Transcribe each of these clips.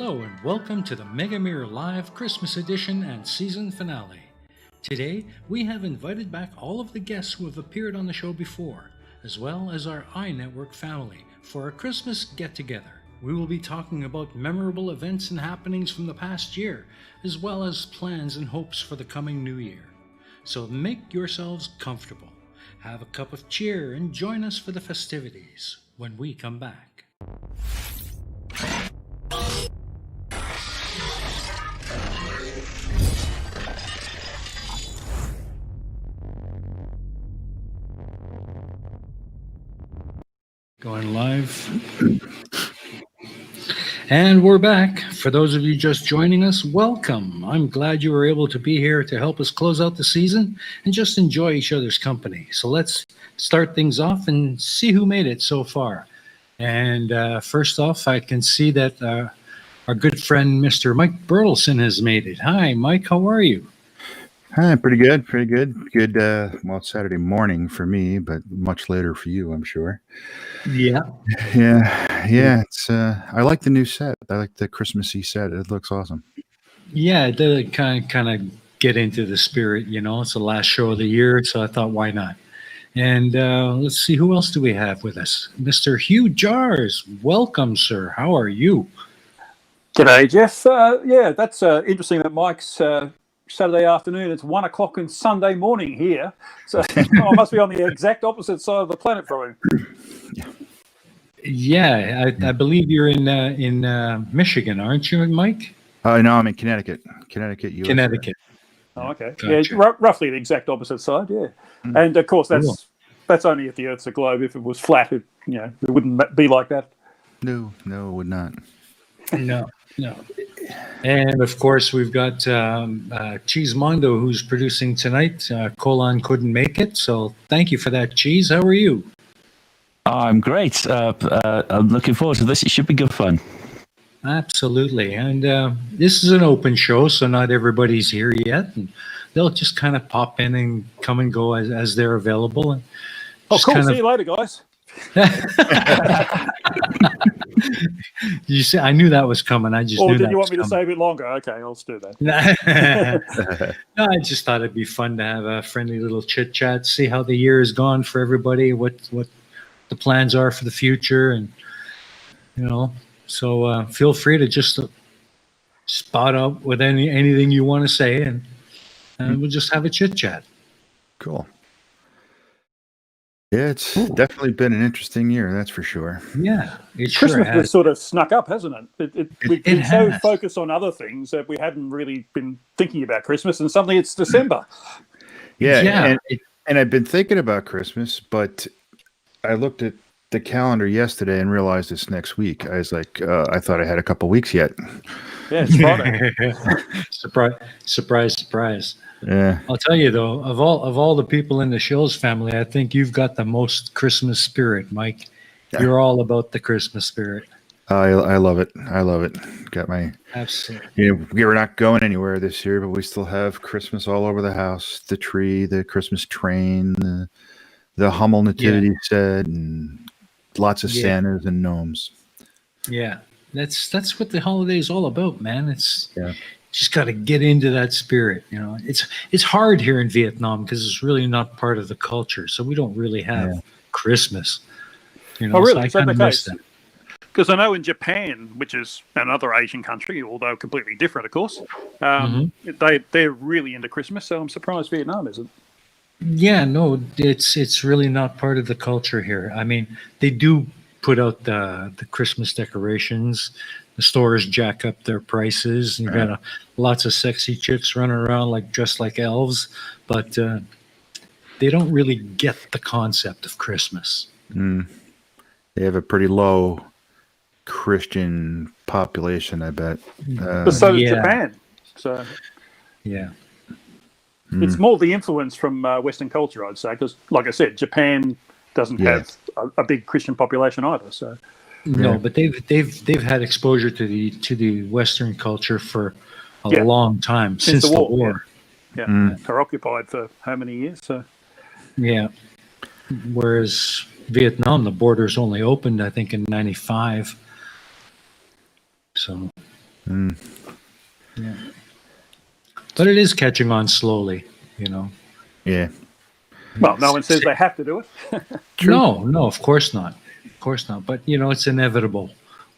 Hello and welcome to the Mega Mirror Live Christmas Edition and Season Finale. Today, we have invited back all of the guests who have appeared on the show before, as well as our EiE Network family, for a Christmas get-together. We will be talking about memorable events and happenings from the past year, as well as plans and hopes for the coming new year. So make yourselves comfortable, have a cup of cheer, and join us for the festivities when we come back. Going live. And we're back. For those of you just joining us, welcome. I'm glad you were able to be here to help us close out the season and just enjoy each other's company. So let's start things off and see who made it so far. And first off, I can see that our good friend, Mr. Mike Bertelson, has made it. Hi, Mike. How are you? Hi, pretty good. Good, well, it's Saturday morning for me, but much later for you, I'm sure. Yeah. It's I like the new set. I like the Christmassy set. It looks awesome. Yeah, it does kind of get into the spirit, you know. It's the last show of the year, so I thought, why not? And let's see, who else do we have with us? Mr. Hugh Jars. Welcome, sir. How are you? G'day, Jeff. Yeah, that's interesting that Mike's Saturday afternoon. It's 1 o'clock on Sunday morning here. So I must be on the exact opposite side of the planet from him. Yeah, I believe you're in Michigan, aren't you, Mike? No, I'm in Connecticut, USA. Connecticut. Oh, okay. Gotcha. Yeah, roughly the exact opposite side. Yeah, and of course that's only if the Earth's a globe. If it was flat, it wouldn't be like that. No, it would not. No. And of course, we've got Cheesemondo, who's producing tonight. Colon couldn't make it, so thank you for that, Cheese. How are you? I'm great. I'm looking forward to this. It should be good fun. Absolutely. And this is an open show, so not everybody's here yet. And they'll just kind of pop in and come and go as they're available. And cool. See you later, guys. You see, I knew that was coming. I just knew that. Or did you want me to stay a bit longer? Okay, I'll do that. No, I just thought it'd be fun to have a friendly little chit chat, see how the year has gone for everybody, what the plans are for the future, and so feel free to just spot up with anything you want to say, and we'll just have a chit chat. Cool. Yeah, it's definitely been an interesting year, that's for sure. Yeah, it Christmas sure has sort of snuck up, hasn't it? We've been so has. focused on other things that we hadn't really been thinking about Christmas, and suddenly it's December. Yeah. And I've been thinking about Christmas, but I looked at the calendar yesterday and realized it's next week. I was like, I thought I had a couple weeks yet. Yeah, it's Friday. Surprise. Yeah. I'll tell you though, of all the people in the Shills family, I think you've got the most Christmas spirit, Mike. Yeah. You're all about the Christmas spirit. I love it. Got my Absolutely. We were not going anywhere this year, but we still have Christmas all over the house. The tree, the Christmas train, the Hummel nativity set, and lots of Santas and gnomes. Yeah, that's what the holiday's all about, man. It's just got to get into that spirit. It's hard here in Vietnam because it's really not part of the culture, so we don't really have Christmas. Oh, really? So I Is that kind the of miss case? that. Because I know in Japan, which is another Asian country, although completely different, of course, they're really into Christmas. So I'm surprised Vietnam isn't. Yeah, no, it's really not part of the culture here. I mean, they do put out the Christmas decorations. The stores jack up their prices. And you got lots of sexy chicks running around dressed like elves, but they don't really get the concept of Christmas. They have a pretty low Christian population, I bet. But so does Japan. So yeah. It's more the influence from Western culture, I'd say, because, like I said, Japan doesn't have a big Christian population either. So no, but they've had exposure to the Western culture for a long time since the war. Yeah, they're occupied for how many years? So yeah, whereas Vietnam, the borders only opened, I think, in '95. So Mm. Yeah. But it is catching on slowly, you know. Yeah. Well, no one says they have to do it. No, of course not. Of course not. But you know, it's inevitable.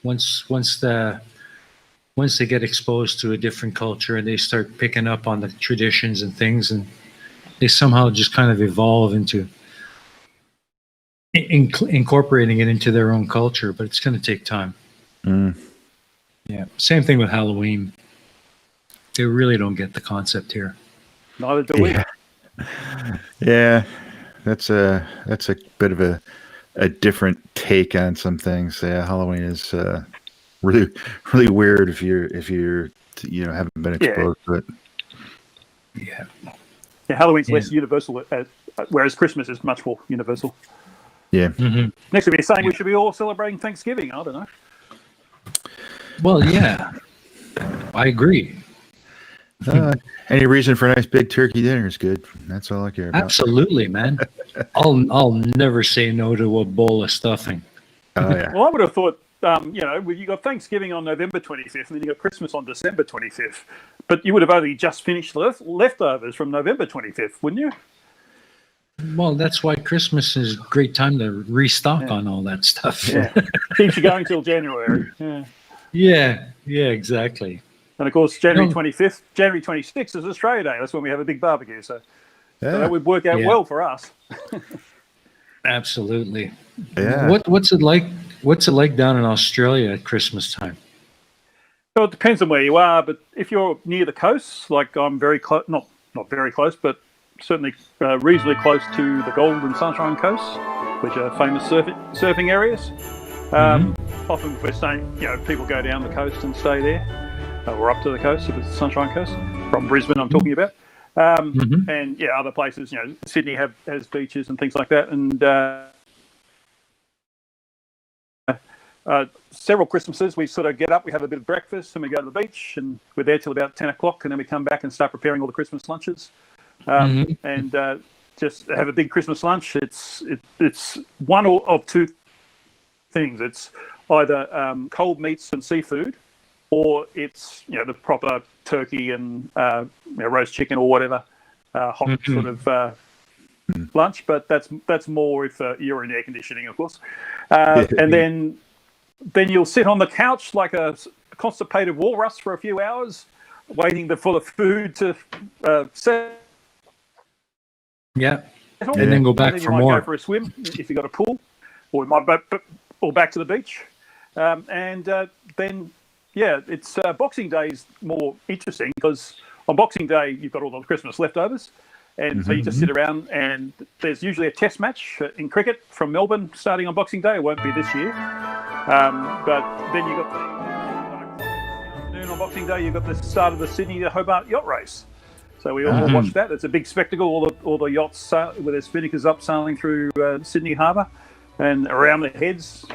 Once they get exposed to a different culture and they start picking up on the traditions and things, and they somehow just kind of evolve into incorporating it into their own culture. But it's going to take time. Mm. Yeah. Same thing with Halloween. They really don't get the concept here. Neither do we. Yeah, that's a bit of a different take on some things. Yeah, Halloween is really weird if you're haven't been exposed to it. Yeah. Yeah, Halloween's less universal, whereas Christmas is much more universal. Yeah. Mm-hmm. Next, we'll be saying we should be all celebrating Thanksgiving. I don't know. Well, yeah, I agree. Any reason for a nice big turkey dinner is good. That's all I care about. Absolutely, man. I'll never say no to a bowl of stuffing. Oh yeah. Well, I would have thought, you got Thanksgiving on November 25th, and then you got Christmas on December 25th. But you would have only just finished leftovers from November 25th, wouldn't you? Well, that's why Christmas is a great time to restock on all that stuff. Yeah, keeps you going till January. Yeah. Yeah, exactly. And of course, January 25th, January 26th is Australia Day. That's when we have a big barbecue. So that would work out well for us. Absolutely. Yeah. What's it like? What's it like down in Australia at Christmas time? Well, it depends on where you are, but if you're near the coast, like I'm very close, not very close, but certainly reasonably close to the Gold and Sunshine Coast, which are famous surfing areas. Often we're staying, people go down the coast and stay there. Or up to the coast, if it's the Sunshine Coast, from Brisbane I'm talking about. And other places, Sydney has beaches and things like that. And several Christmases, we sort of get up, we have a bit of breakfast, and we go to the beach, and we're there till about 10 o'clock, and then we come back and start preparing all the Christmas lunches. And just have a big Christmas lunch. It's one of two things. It's either cold meats and seafood, or it's the proper turkey and roast chicken or whatever hot sort of lunch. But that's more if you're in air conditioning, of course. And then you'll sit on the couch like a constipated walrus for a few hours, waiting for the food to set. Yeah, and then go back for more. Go for a swim if you've got a pool, or back to the beach, and then. Yeah, it's Boxing Day is more interesting because on Boxing Day you've got all the Christmas leftovers, and so you just sit around, and there's usually a test match in cricket from Melbourne starting on Boxing Day. It won't be this year, but then you've got the afternoon on Boxing Day. You've got the start of the Sydney to Hobart yacht race. So we all watch that. It's a big spectacle. All the yachts with their spinnakers up sailing through Sydney Harbour and around the heads.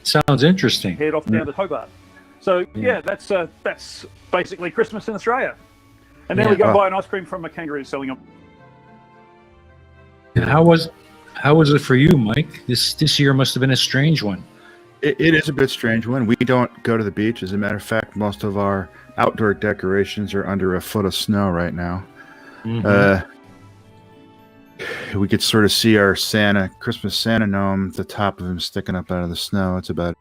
Sounds interesting. Head off down to Hobart. So that's basically Christmas in Australia. And then we go buy an ice cream from a kangaroo selling them. And how was it for you, Mike? This year must have been a strange one. It is a bit strange one. We don't go to the beach. As a matter of fact, most of our outdoor decorations are under a foot of snow right now. We could sort of see our Christmas Santa gnome, the top of him sticking up out of the snow. It's about.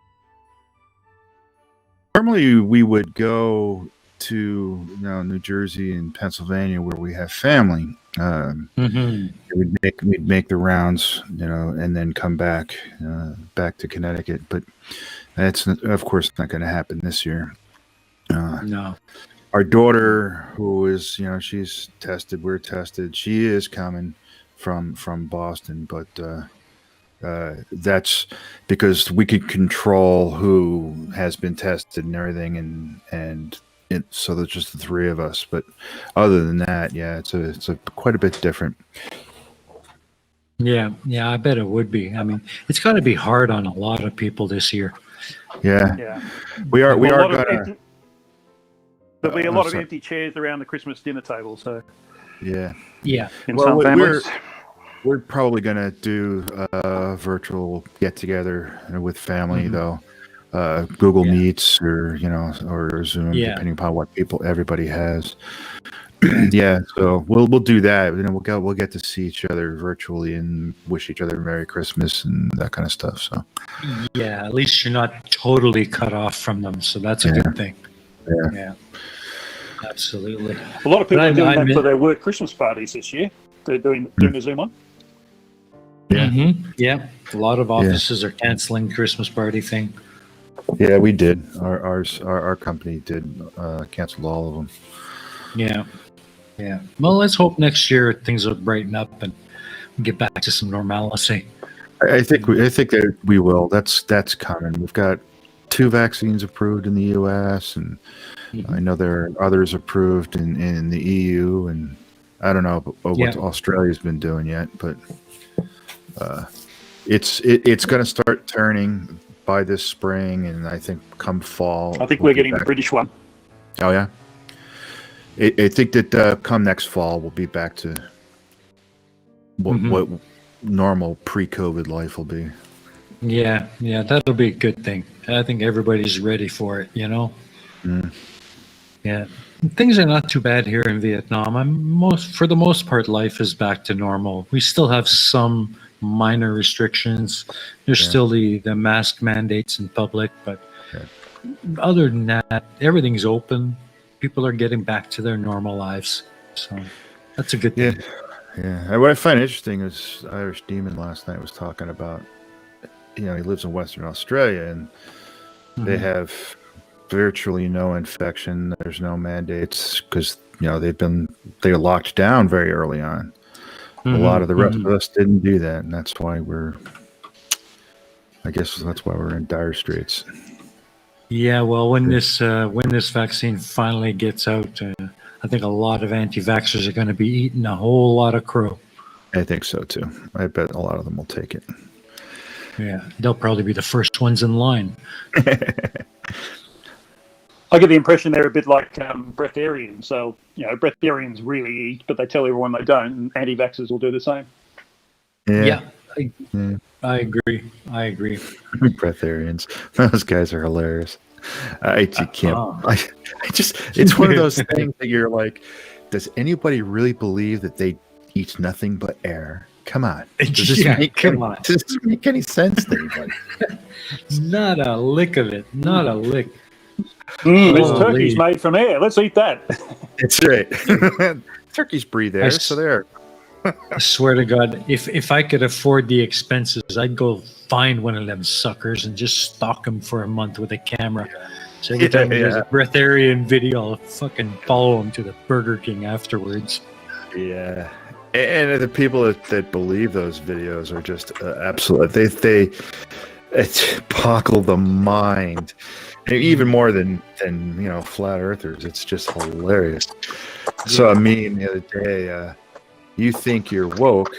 Normally, we would go to New Jersey and Pennsylvania where we have family. We'd make the rounds, and then come back to Connecticut. But that's of course not going to happen this year. No. Our daughter, who is she's tested. We're tested. She is coming from Boston, but that's because we could control who has been tested and everything, so there's just the three of us. But other than that, it's quite a bit different. Yeah, I bet it would be. I mean, it's got to be hard on a lot of people this year. Yeah. We are going to. There'll be a lot of empty chairs around the Christmas dinner table. So. Yeah. In some families. We're probably going to do a virtual get together with family, though. Google Meets or or Zoom, Yeah. depending upon what everybody has. Yeah, so we'll do that. We'll get to see each other virtually and wish each other Merry Christmas and that kind of stuff. So Yeah, at least you're not totally cut off from them, so that's a good thing. Yeah, absolutely. A lot of people are doing that for their work Christmas parties this year. They're doing a Zoom one. Yeah. Mm-hmm. Yeah, a lot of offices are canceling the Christmas party thing. Yeah, we did. Our company did canceled all of them. Yeah. Yeah. Well, let's hope next year things will brighten up and get back to some normalcy. I think that we will. That's coming. We've got 2 vaccines approved in the U.S. and I know there are others approved in the EU, and I don't know what Australia's been doing yet, but it's going to start turning by this spring, and I think come fall. I think we're getting the British one. Oh yeah. I think that come next fall we'll be back to what normal pre-COVID life will be. Yeah, that'll be a good thing. I think everybody's ready for it, Yeah, things are not too bad here in Vietnam. For the most part, life is back to normal. We still have some minor restrictions. There's still the mask mandates in public, but other than that, everything's open. People are getting back to their normal lives, so that's a good thing. Yeah. What I find interesting is Irish Demon last night was talking about, he lives in Western Australia, and they have virtually no infection. There's no mandates because they're locked down very early on. A lot of the rest of us didn't do that, and that's why we're in dire straits. Yeah, well, when this vaccine finally gets out, I think a lot of anti-vaxxers are going to be eating a whole lot of crow. I think so too. I bet a lot of them will take it. Yeah, they'll probably be the first ones in line. I get the impression they're a bit like breatharians. So, breatharians really eat, but they tell everyone they don't, and anti-vaxxers will do the same. Yeah. I agree. Breatharians. Those guys are hilarious. I can't. It's one of those things that you're like, does anybody really believe that they eat nothing but air? Come on. Does this make any sense to anybody? Not a lick of it. Not a lick. This turkey's made from air. Let's eat that. That's right. Turkeys breathe air, so there. I swear to God, if I could afford the expenses, I'd go find one of them suckers and just stalk them for a month with a camera. So every time there's a breatharian video, I'll fucking follow them to the Burger King afterwards. Yeah. And the people that believe those videos are just absolute. They boggle the mind. Even more than flat earthers. It's just hilarious. So I mean, the other day, you think you're woke,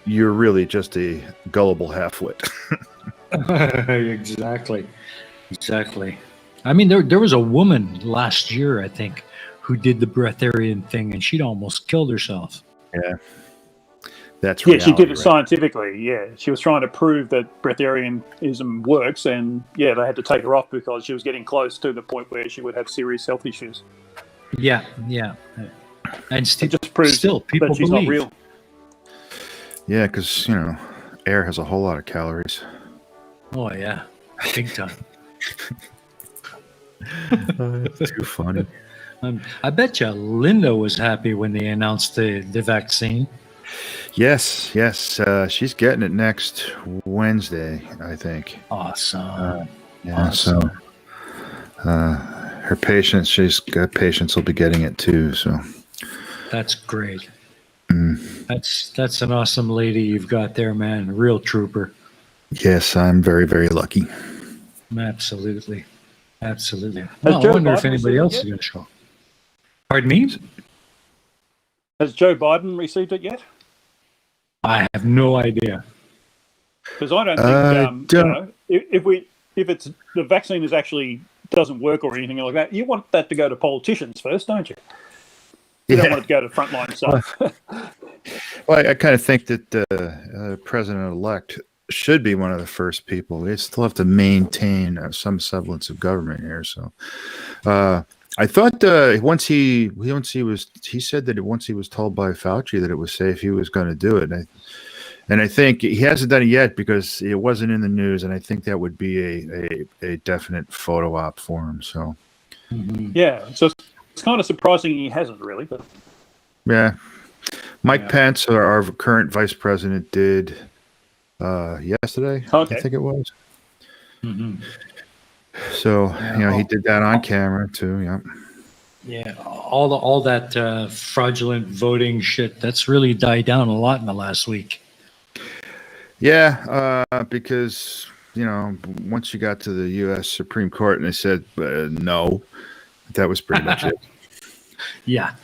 you're really just a gullible halfwit. Exactly. I mean, there was a woman last year, I think, who did the breatharian thing, and she'd almost killed herself. Yeah. That's reality, she did it scientifically. Yeah, she was trying to prove that breatharianism works, and they had to take her off because she was getting close to the point where she would have serious health issues. Yeah, and it just proves people that she's believe. not real. Yeah, because air has a whole lot of calories. Oh yeah, big time. It's too funny. I bet you Linda was happy when they announced the vaccine. Yes. She's getting it next Wednesday, I think. Awesome. So her patients, she's got patients will be getting it too. So that's great. That's an awesome lady you've got there, man. Real trooper. Yes, I'm very, very lucky. Absolutely. Well, I wonder if anybody else is going to show up. Pardon me? Has Joe Biden received it yet? I have no idea. Because I don't think if the vaccine actually doesn't work or anything like that, you want that to go to politicians first, don't you? You don't want it to go to frontline stuff. Well, I kind of think that President-elect should be one of the first people. They still have to maintain some semblance of government here. So, I thought once he said that once he was told by Fauci that it was safe, he was going to do it. And I think he hasn't done it yet because it wasn't in the news, and I think that would be a definite photo op for him. So, yeah, so it's kind of surprising he hasn't really. But yeah, Mike Pence, our current vice president, did yesterday. Okay. I think it was. So he did that on camera too. Yeah. Yeah, all that fraudulent voting shit that's really died down a lot in the last week. Yeah, because once you got to the U.S. Supreme Court and they said no, that was pretty much it. Yeah,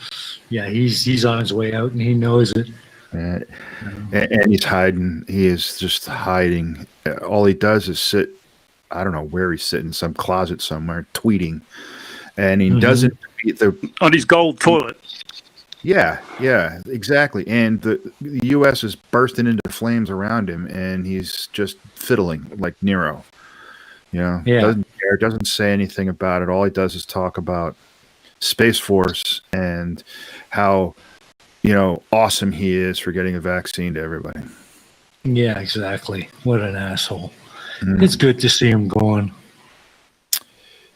he's on his way out and he knows it. And he's hiding. He is just hiding. All he does is sit. I don't know where he's sitting, some closet somewhere, tweeting, and he doesn't tweet on his gold toilet. Yeah, exactly. And the U.S. is bursting into flames around him, and he's just fiddling like Nero. Doesn't care, doesn't say anything about it. All he does is talk about Space Force and how awesome he is for getting a vaccine to everybody. Yeah, exactly. What an asshole. It's good to see him going.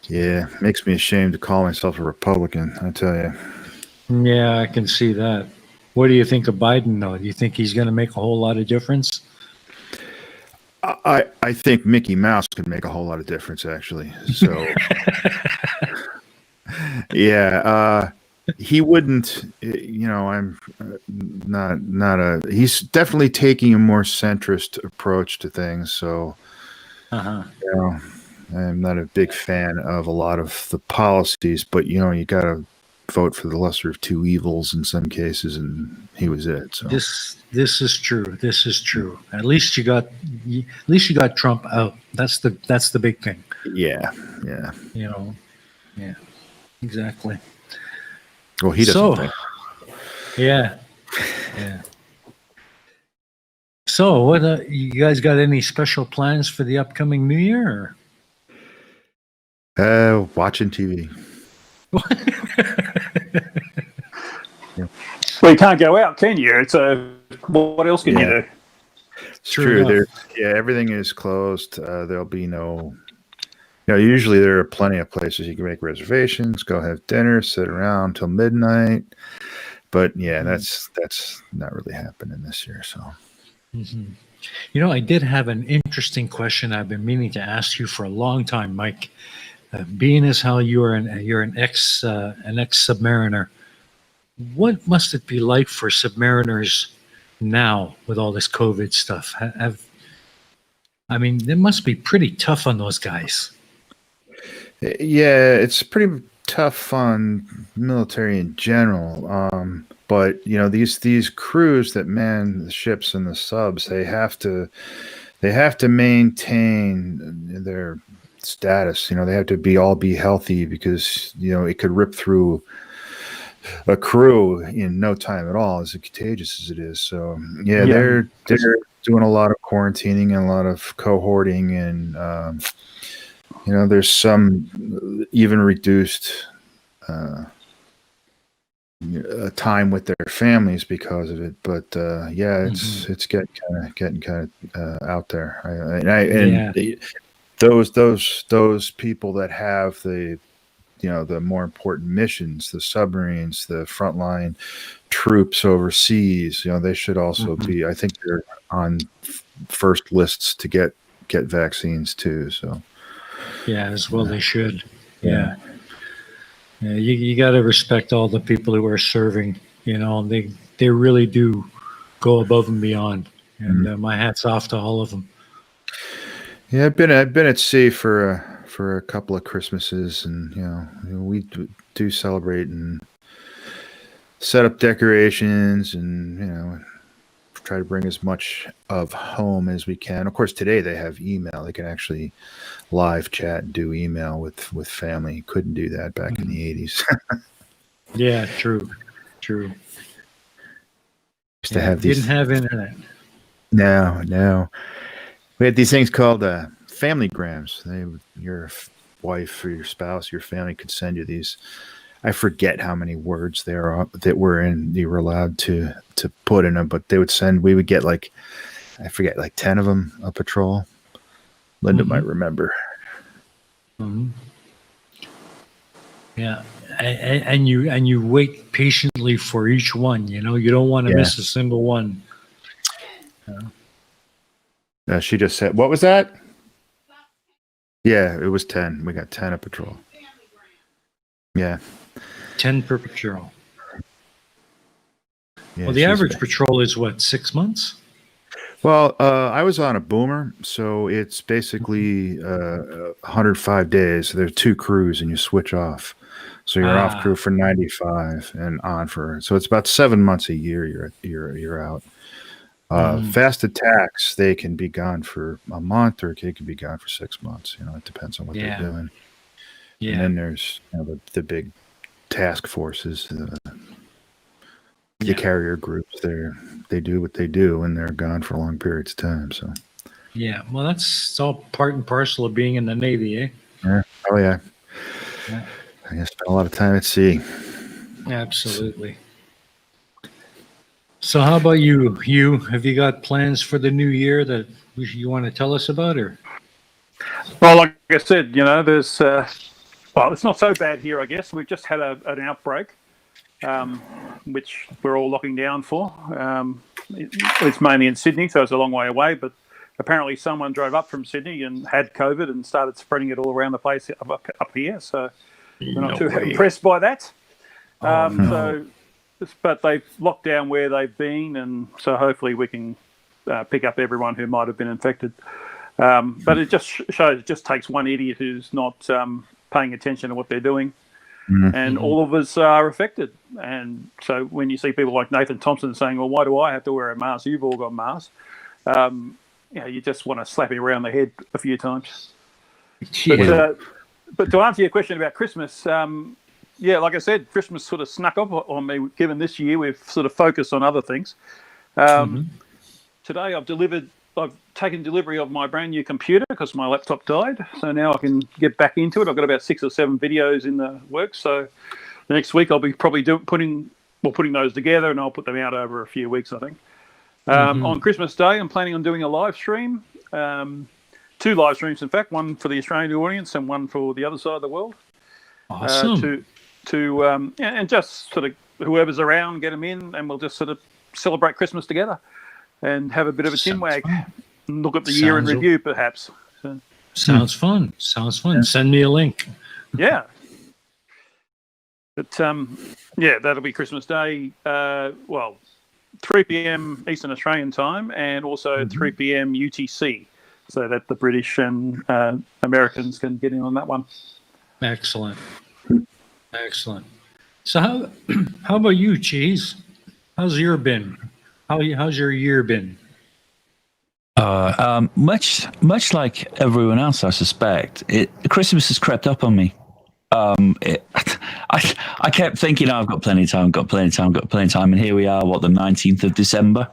Yeah, makes me ashamed to call myself a Republican, I tell you. Yeah, I can see that. What do you think of Biden, though? Do you think he's going to make a whole lot of difference? I think Mickey Mouse could make a whole lot of difference, actually. So, yeah, he wouldn't. I'm not. He's definitely taking a more centrist approach to things. So, I'm not a big fan of a lot of the policies, but you got to vote for the lesser of two evils in some cases, and he was it. So this is true. This is true. At least you got Trump out. That's the big thing. Yeah. Yeah, exactly. Well, he doesn't think. Yeah. So, what you guys got any special plans for the upcoming New Year? Watching TV. Well, you can't go out, can you? It's what else can you do? It's true. Everything is closed. There'll be no. Usually there are plenty of places you can make reservations, go have dinner, sit around till midnight. But that's not really happening this year. So. I did have an interesting question I've been meaning to ask you for a long time, Mike. Being as how you're an ex submariner, what must it be like for submariners now with all this COVID stuff? It must be pretty tough on those guys. Yeah, it's pretty tough on military in general. But these crews that man the ships and the subs, they have to maintain their status. They have to be healthy because it could rip through a crew in no time at all, as contagious as it is. So they're doing a lot of quarantining and a lot of cohorting, and there's some even reduced time with their families because of it. But it's getting kind of out there. Those people that have the more important missions, the submarines, the frontline troops overseas, they should also be. I think they're on first lists to get vaccines too. So as well they should. Yeah, you got to respect all the people who are serving. They really do go above and beyond, and my hat's off to all of them. Yeah, I've been at sea for a couple of Christmases, and we do celebrate and set up decorations, and try to bring as much of home as we can. Of course, today they have email; they can actually live chat and do email with family. Couldn't do that back in the 80s. Yeah, true. Used to have didn't have internet. No. We had these things called family grams. Your wife or your spouse, your family could send you these. I forget how many words there are that were in. You were allowed to put in them, but they would send. We would get like, I forget, like 10 of them a patrol. Linda might remember. Mm-hmm. Yeah, and you wait patiently for each one. You know, you don't want to miss a single one. She just said, "What was that?" Yeah, it was 10. We got 10 a patrol. Yeah, 10 per patrol. Yeah, well, the average patrol is what, 6 months? Well, I was on a boomer, so it's basically 105 days. So there's 2 crews, and you switch off. So you're off crew for 95 and on for. So it's about 7 months a year. You're out. Fast attacks, they can be gone for a month, or they can be gone for 6 months. You know, it depends on what they're doing. Yeah. And then there's the big task forces, the carrier groups. They do what they do, and they're gone for long periods of time. So. Yeah, well, that's all part and parcel of being in the Navy, eh? Yeah. Oh yeah. I spent a lot of time at sea. Absolutely. So how about you? Have you got plans for the new year that you want to tell us about, or? Well, like I said, you know, there's well, it's not so bad here, I guess. We've just had an outbreak, which we're all locking down for. It's mainly in Sydney, so it's a long way away, but apparently someone drove up from Sydney and had COVID and started spreading it all around the place up here, so we're not too impressed by that. But they've locked down where they've been, and so hopefully we can pick up everyone who might have been infected. But it just shows it just takes one idiot who's not paying attention to what they're doing, and all of us are affected. And so when you see people like Nathan Thompson saying, well, why do I have to wear a mask? You've all got masks. You just want to slap him around the head a few times. But to answer your question about Christmas, like I said, Christmas sort of snuck up on me, given this year we've sort of focused on other things. Today I've taken delivery of my brand new computer because my laptop died. So now I can get back into it. I've got about 6 or 7 videos in the works. So the next week I'll be probably putting those together, and I'll put them out over a few weeks, I think. On Christmas Day, I'm planning on doing a live stream. 2 live streams, in fact, one for the Australian audience and one for the other side of the world. Awesome. And just sort of whoever's around, get them in, and we'll just sort of celebrate Christmas together and have a bit of a chinwag. Look at the year in review, perhaps. So. Sounds fun. Send me a link. Yeah. But, that'll be Christmas Day. 3 p.m. Eastern Australian time, and also 3 p.m. UTC, so that the British and Americans can get in on that one. Excellent. So how about you, Cheese? How's your been? How's your year been? Much like everyone else, I suspect. Christmas has crept up on me. I kept thinking, I've got plenty of time, and here we are, the 19th of December.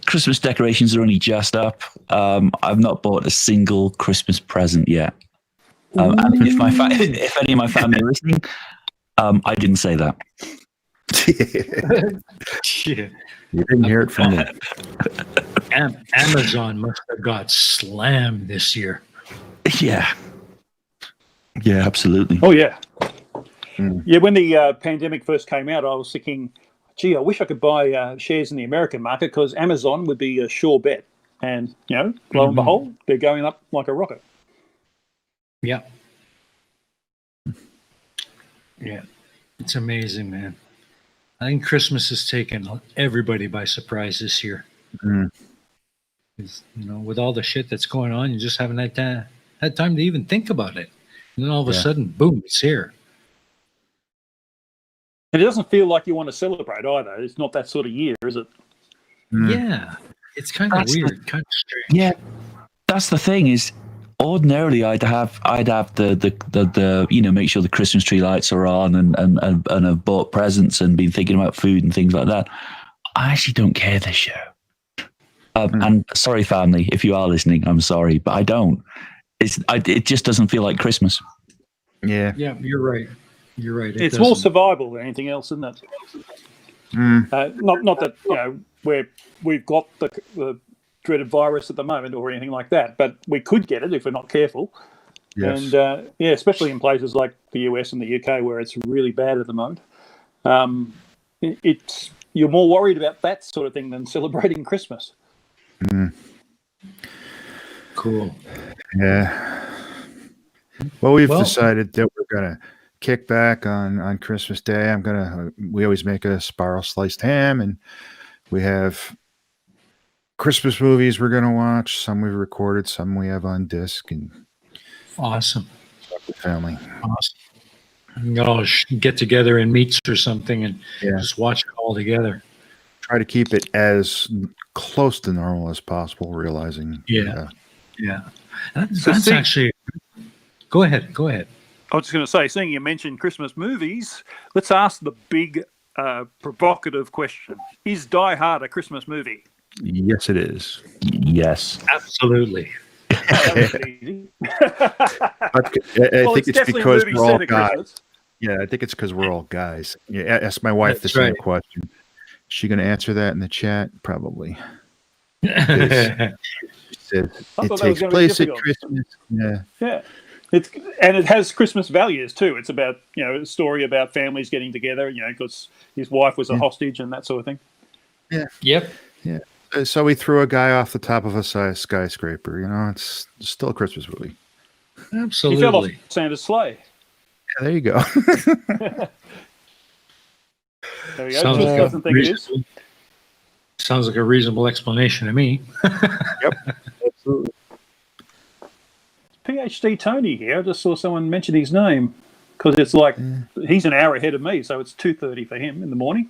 Christmas decorations are only just up. I've not bought a single Christmas present yet. And if any of my family are listening, I didn't say that. Shit. You didn't hear it from me. Amazon must have got slammed this year. Yeah, absolutely. Oh, yeah. Yeah, when the pandemic first came out, I was thinking, gee, I wish I could buy shares in the American market, because Amazon would be a sure bet. And, lo and behold, they're going up like a rocket. Yeah. Yeah. It's amazing, man. I think Christmas has taken everybody by surprise this year. With all the shit that's going on, you just haven't had time to even think about it. And then all of a sudden, boom, it's here. And it doesn't feel like you want to celebrate either. It's not that sort of year, is it? Yeah. It's kind of weird, kind of strange. Yeah. That's the thing is, ordinarily I'd have the make sure the Christmas tree lights are on and have bought presents and been thinking about food and things like that. I actually don't care this year. And sorry, family, if you are listening, I'm sorry, but I don't. It just doesn't feel like Christmas. Yeah. Yeah, you're right. You're right. It's more survival than anything else, isn't it? Not that we've got the dreaded virus at the moment or anything like that, but we could get it if we're not careful. Yes. And especially in places like the US and the UK where it's really bad at the moment. You're more worried about that sort of thing than celebrating Christmas. Cool. Yeah. Well, we've decided that we're gonna kick back on Christmas Day. We always make a spiral sliced ham, and we have Christmas movies we're gonna watch. Some we've recorded, some we have on disc, and awesome. The family. Awesome. We can all get together in meets or something and just watch it all together. Try to keep it as close to normal as possible, realizing. Yeah. That's actually. Go ahead. I was just going to say, seeing you mentioned Christmas movies, let's ask the big provocative question. Is Die Hard a Christmas movie? Yes, it is. Yes. Absolutely. I think it's because we're all guys. Yeah, I think it's because we're all guys. Yeah, ask my wife the same question. Is she going to answer that in the chat? Probably. She said, it takes place at Christmas. Yeah. It has Christmas values too. It's about a story about families getting together. Because his wife was a hostage and that sort of thing. Yeah. Yep. Yeah. So we threw a guy off the top of a skyscraper. It's still a Christmas movie. Absolutely. He fell off Santa's sleigh. Yeah, there you go. There we go. Doesn't think it is. Sounds like a reasonable explanation to me. Yep. Absolutely. PhD Tony here. I just saw someone mention his name because it's like he's an hour ahead of me, so it's 2:30 for him in the morning.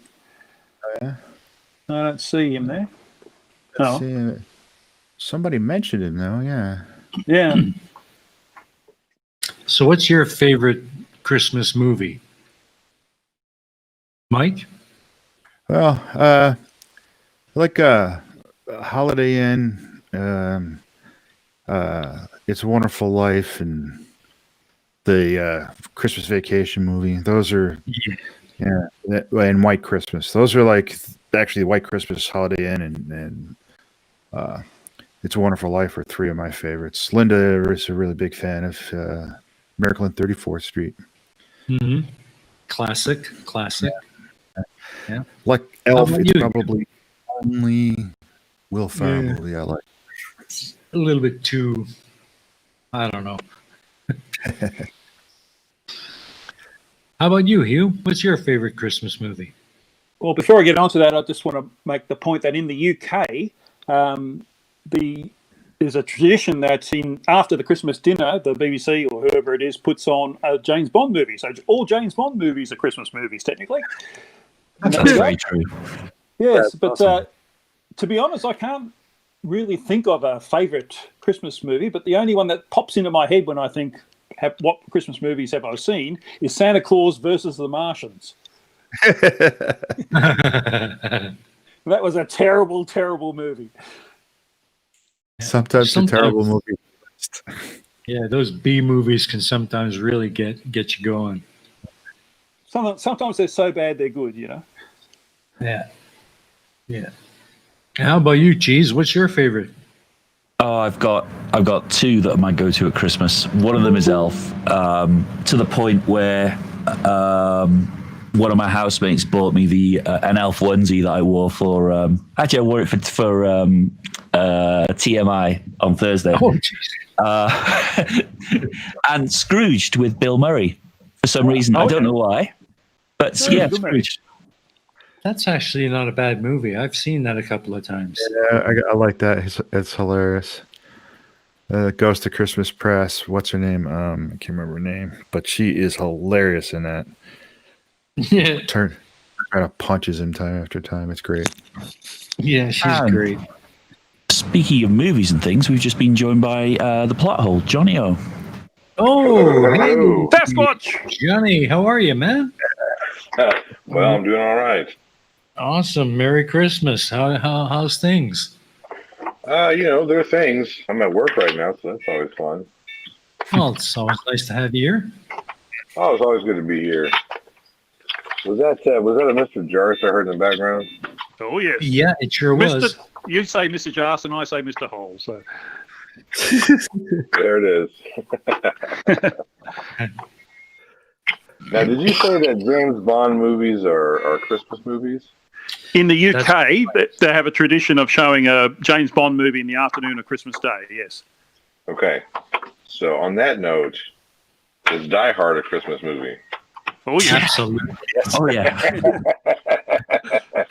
Oh, yeah. I don't see him there. Somebody mentioned him though. Yeah. Yeah. So, what's your favorite Christmas movie, Mike? Well, I like Holiday Inn, It's a Wonderful Life, and the Christmas Vacation movie. Those are, and White Christmas. Those are like actually White Christmas, Holiday Inn, and It's a Wonderful Life are three of my favorites. Linda is a really big fan of Miracle on 34th Street. Mm-hmm. Classic. Yeah. Like Elf, it's probably only Will Ferrell movie I like. A little bit too, I don't know. How about you, Hugh? What's your favorite Christmas movie? Well, before I get onto that, I just want to make the point that in the UK, there's a tradition that after the Christmas dinner, the BBC or whoever it is puts on a James Bond movie. So all James Bond movies are Christmas movies, technically. That's very true. Yes, but to be honest, I can't really think of a favourite Christmas movie, but the only one that pops into my head when I think, what Christmas movies have I seen, is Santa Claus versus the Martians. That was a terrible, terrible movie. Sometimes a terrible movie. Yeah, those B movies can sometimes really get you going. Sometimes they're so bad they're good, Yeah. How about you, Cheese? What's your favorite? Oh, I've got two that are my go-to at Christmas. One of them is Elf, to the point where one of my housemates bought me an Elf onesie that I wore for. Actually, I wore it for TMI on Thursday. And Scrooged with Bill Murray for some reason. I don't know why, but Scrooged. That's actually not a bad movie. I've seen that a couple of times. Yeah, I like that. It's hilarious. Ghost of Christmas Press. What's her name? I can't remember her name, but she is hilarious in that. Yeah. Kind of punches him time after time. It's great. Yeah, she's great. Speaking of movies and things, we've just been joined by the plot hole, Johnny O. Oh, hey, Sasquatch! Johnny, how are you, man? Well, I'm doing all right. Awesome. Merry Christmas. How's things? There are things. I'm at work right now, so that's always fun. Well, it's always nice to have you here. Oh, it's always good to be here. Was that a Mr. Jarvis I heard in the background? Oh, yes. Yeah, it sure was. You say Mr. Jarvis and I say Mr. Hole. So There it is. Now, did you say that James Bond movies are Christmas movies? in the UK, they have a tradition of showing a James Bond movie in the afternoon of Christmas Day. Yes. Okay. So on that note, is Die Hard a Christmas movie? Oh yeah, absolutely. Yes. Oh yeah,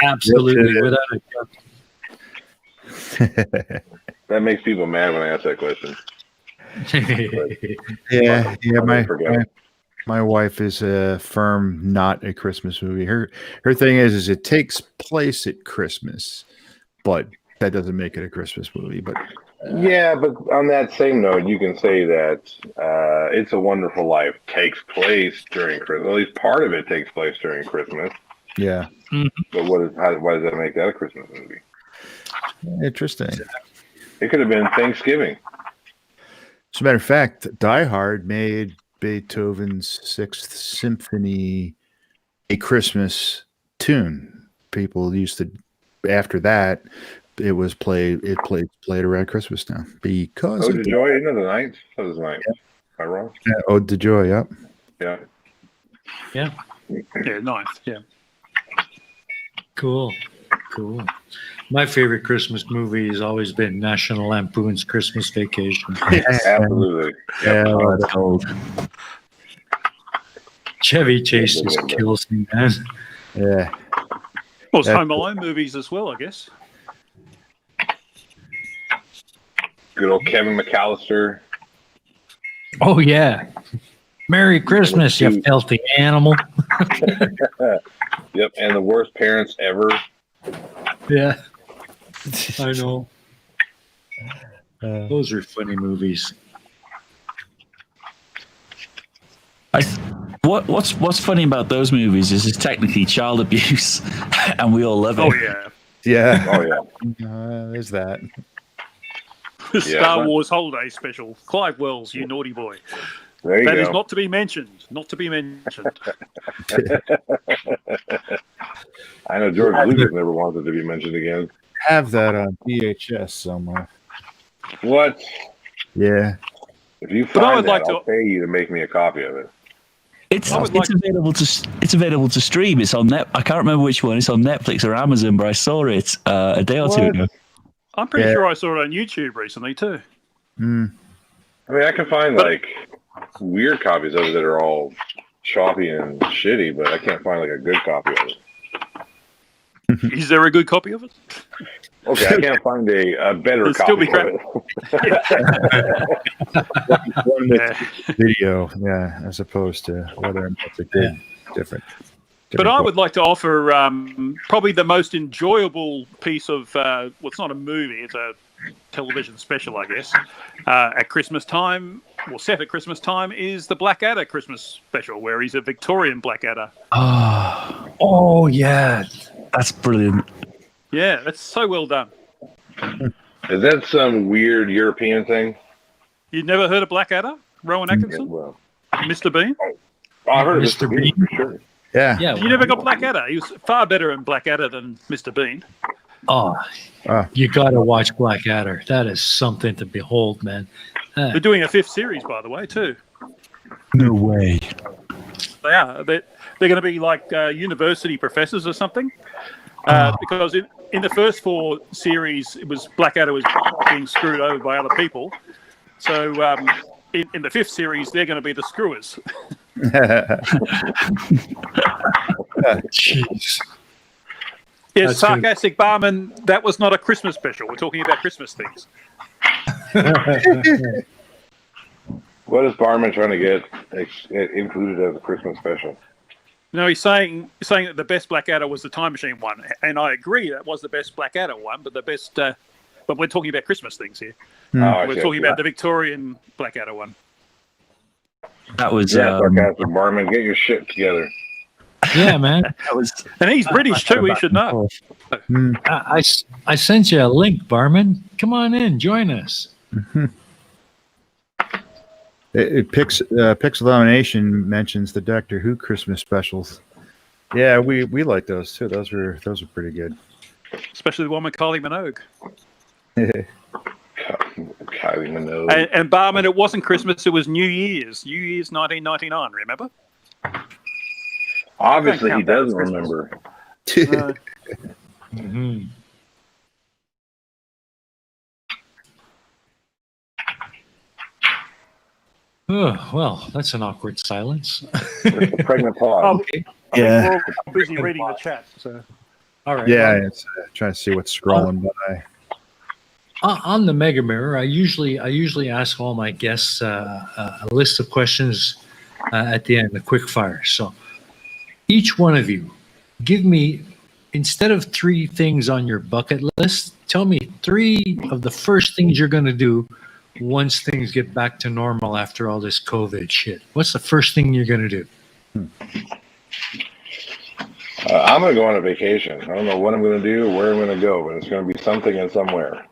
absolutely. Without a doubt. That makes people mad when I ask that question. Yeah. My wife is a firm not a Christmas movie. Her thing is it takes place at Christmas, but that doesn't make it a Christmas movie. But yeah, but on that same note, you can say that It's a Wonderful Life takes place during Christmas. At least part of it takes place during Christmas. yeah, But why does that make that a Christmas movie? interesting. It could have been Thanksgiving. As a matter of fact, Die Hard made Beethoven's Sixth Symphony a Christmas tune. People used to, after that, it was played around Christmas now because Ode to Joy, isn't it the ninth? That was the ninth. Am I wrong? Yeah, Ode to Joy, yep. Yeah. Yeah. yeah, ninth. Yeah. Cool. My favorite Christmas movie has always been National Lampoon's Christmas Vacation. Absolutely. Yeah, oh, that's old. Chevy Chase just kills me, man. yeah. Well, it's Home Alone movies as well, I guess. Good old Kevin McAllister. Oh, yeah. Merry Christmas, you filthy animal. Yep, and the worst parents ever. Yeah. I know. Those are funny movies. What's funny about those movies is it's technically child abuse, and we all love it. Oh yeah. Yeah. Oh, yeah. There's that. Star Wars Holiday Special. Clive Wells, you naughty boy. There you That go. is not to be mentioned. Not to be mentioned. I know George Lucas never wanted to be mentioned again. Have that on VHS somewhere. What? Yeah. If you But I find would that, like I'll pay you to make me a copy of it. It's I would like- available to stream. It's on net. I can't remember which one. It's on Netflix or Amazon, but I saw it a day or two What? ago. I'm pretty Yeah. sure I saw it on YouTube recently too. Mm. I mean, I can find like weird copies of it that are all choppy and shitty, but I can't find like a good copy of it. Is there a good copy of it? Okay, I can't find a better It'll copy still be of it. One with Yeah. video, yeah, as opposed to whether or not it's a good, different. But I would like to offer probably the most enjoyable piece of, well, it's not a movie, it's a television special, I guess, at Christmas time, well, set at Christmas time, is the Blackadder Christmas special, where he's a Victorian Blackadder. Oh, yeah. That's brilliant. Yeah, that's so well done. Is that some weird European thing? You'd never heard of Blackadder? Rowan Atkinson? Well, Mr. Bean? I've heard of Mr. Mr. Bean for sure. Yeah. Yeah. You never got Blackadder? He was far better in Blackadder than Mr. Bean. Oh, you got to watch Blackadder. That is something to behold, man. They're doing a 5th series, by the way, too. No way. They are. They're going to be like university professors or something. Because in the first 4 series, it was Blackadder was being screwed over by other people. So in the 5th series, they're going to be the screwers. Jeez. Yes, That's Sarcastic Barman, that was not a Christmas special. We're talking about Christmas things. What is Barman trying to get included as a Christmas special? No, he's saying that the best Blackadder was the Time Machine one, and I agree that was the best Blackadder one. But but we're talking about Christmas things here. We're talking about the Victorian Blackadder one. That was Sarcastic Barman, get your shit together. Yeah, man. That was. And he's British too, we should know. I sent you a link, Barman. Come on in, join us. Pixel Domination mentions the Doctor Who Christmas specials. Yeah, we like those too. Those were pretty good. Especially the one with Kylie Minogue. Kylie Minogue. And Barman, it wasn't Christmas, it was New Year's. New Year's 1999, remember? Obviously, he doesn't remember. Mm-hmm. Oh, well, that's an awkward silence. Just a pregnant pause. Okay. I think we're all busy reading the chat. So. All right. Yeah, it's trying to see what's scrolling by. On the Mega Mirror, I usually ask all my guests a list of questions at the end, a quick fire. So each one of you, give me, instead of 3 things on your bucket list, tell me 3 of the first things you're going to do once things get back to normal after all this COVID shit. What's the first thing you're going to do? I'm going to go on a vacation. I don't know what I'm going to do or where I'm going to go, but it's going to be something and somewhere.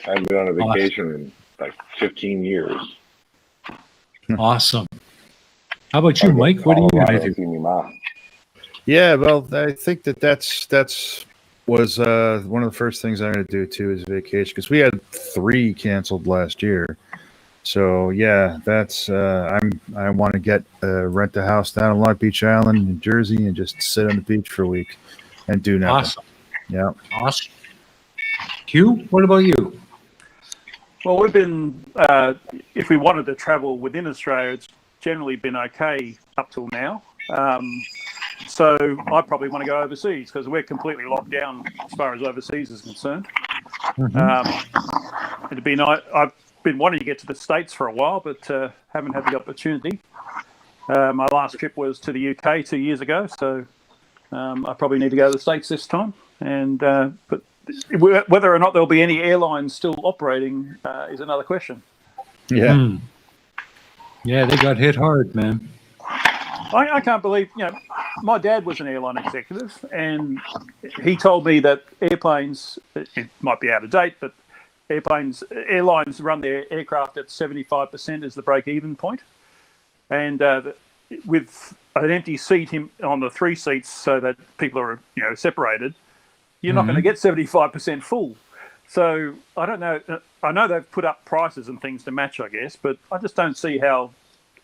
I haven't been on a vacation in like 15 years. Awesome. How about you, Mike? What are you going to do? Yeah, well, I think that's was one of the first things I'm going to do too is vacation, because we had 3 canceled last year. So yeah, that's I want to get rent a house down on Long Beach Island, New Jersey, and just sit on the beach for a week and do nothing. Awesome. Yeah. Awesome. Hugh, what about you? Well, we've been, if we wanted to travel within Australia, it's generally been okay up till now. So I probably want to go overseas because we're completely locked down as far as overseas is concerned. Mm-hmm. It'd be nice. I've been wanting to get to the States for a while, but haven't had the opportunity. My last trip was to the UK 2 years ago, so I probably need to go to the States this time. And but whether or not there'll be any airlines still operating is another question. Yeah. Yeah, they got hit hard, man. I can't believe, my dad was an airline executive, and he told me that airplanes, it might be out of date, but airlines run their aircraft at 75% as the break-even point. And with an empty seat on the 3 seats so that people are, separated, you're not going to get 75% full. So I don't know. I know they've put up prices and things to match, I guess, but I just don't see how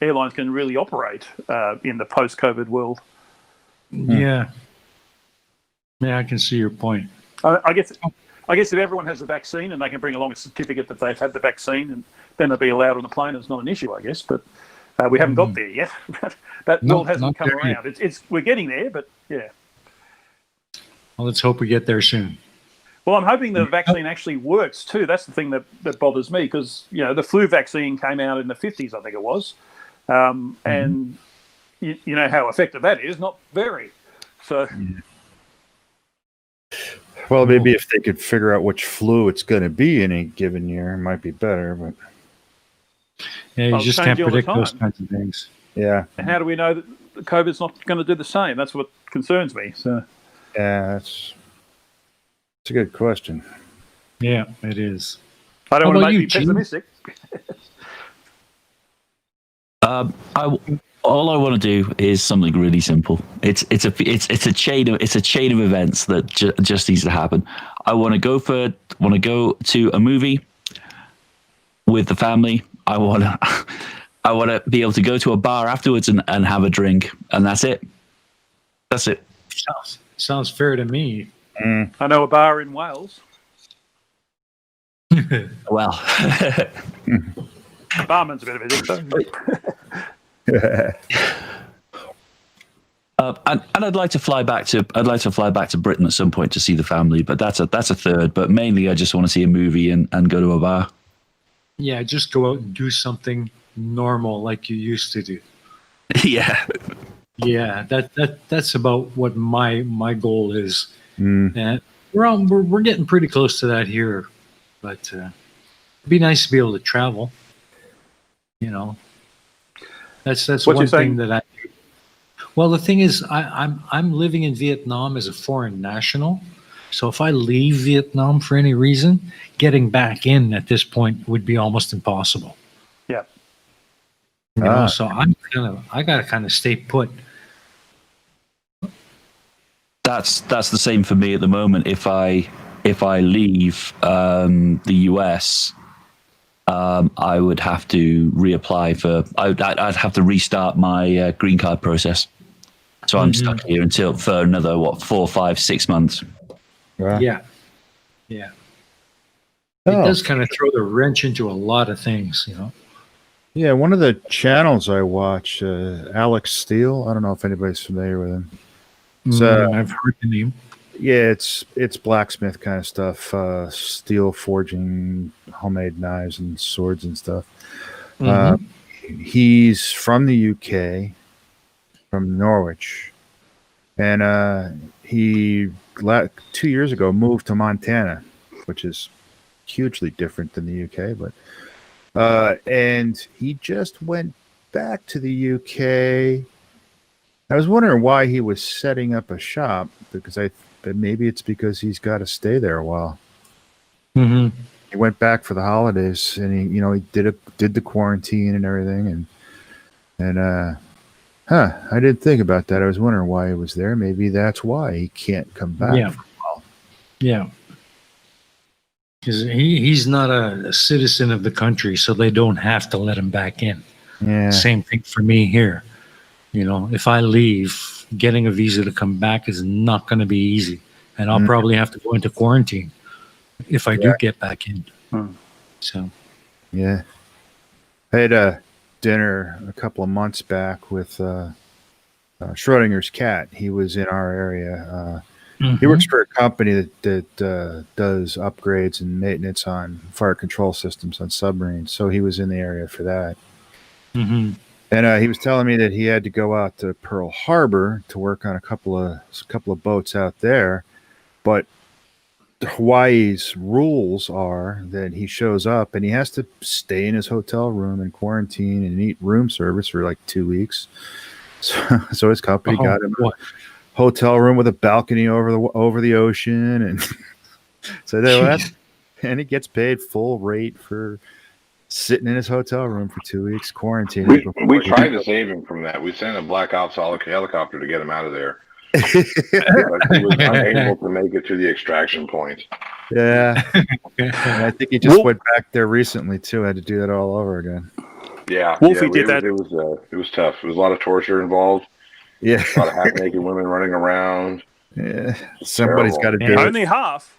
airlines can really operate in the post-COVID world. Yeah. Yeah, I can see your point. I guess if everyone has the vaccine and they can bring along a certificate that they've had the vaccine, and then they'll be allowed on the plane. It's not an issue, I guess, but we haven't got there yet. That world hasn't come around. We're getting there, but yeah. Well, let's hope we get there soon. Well, I'm hoping the vaccine actually works too. That's the thing that bothers me, because the flu vaccine came out in the 50s, I think it was, and you know how effective that is. Not very. So. Well, maybe if they could figure out which flu it's going to be in a given year, it might be better. But yeah, you just can't predict those kinds of things. Yeah. And how do we know that COVID's not going to do the same? That's what concerns me. So. Yeah, that's a good question. Yeah, it is. I don't want to make you pessimistic. All I want to do is something really simple. It's a chain of events that just needs to happen. I want to go to a movie with the family. I want to be able to go to a bar afterwards and have a drink, and that's it. That's it. Sounds fair to me. I know a bar in Wales. Well, Barman's a bit of a dick, and I'd like to fly back to Britain at some point to see the family, but that's a third. But mainly, I just want to see a movie and go to a bar. Yeah, just go out and do something normal like you used to do. Yeah. Yeah, that's about what my goal is. And we're getting pretty close to that here, but it'd be nice to be able to travel. That's what one thing that Well, the thing is, I'm living in Vietnam as a foreign national. So if I leave Vietnam for any reason, getting back in at this point would be almost impossible. Yeah. So I got to kind of stay put. That's the same for me at the moment. If I leave the US, I would have to reapply for. I'd have to restart my green card process. So I'm stuck here for another 4, 5, 6 months. Yeah. It does kind of throw the wrench into a lot of things, Yeah, one of the channels I watch, Alex Steele. I don't know if anybody's familiar with him. I've heard the name. Yeah, it's blacksmith kind of stuff, steel forging, homemade knives and swords and stuff. He's from the UK, from Norwich, and he 2 years ago moved to Montana, which is hugely different than the UK, but and he just went back to the UK. I was wondering why he was setting up a shop, because maybe it's because he's got to stay there a while. He went back for the holidays, and he did the quarantine and everything, and I didn't think about that. I was wondering why he was there. Maybe that's why he can't come back for a while. Yeah. Because he's not a citizen of the country, so they don't have to let him back in. Yeah. Same thing for me here. If I leave, getting a visa to come back is not going to be easy. And I'll probably have to go into quarantine if I do get back in. So, yeah. I had a dinner a couple of months back with Schrodinger's cat. He was in our area. He works for a company that does upgrades and maintenance on fire control systems on submarines. So he was in the area for that. And he was telling me that he had to go out to Pearl Harbor to work on a couple of boats out there, but Hawaii's rules are that he shows up and he has to stay in his hotel room and quarantine and eat room service for like 2 weeks. So his company got him a hotel room with a balcony over the ocean, and so and he gets paid full rate for sitting in his hotel room for 2 weeks quarantine. We tried to save him from that. We sent a Black Ops helicopter to get him out of there. But he was unable to make it to the extraction point. Yeah. And I think he just went back there recently too. Had to do that all over again. Yeah. Wolfie did that. It was tough. There was a lot of torture involved. Yeah. A lot of half-naked women running around. Yeah. Somebody's got to do it. Only half.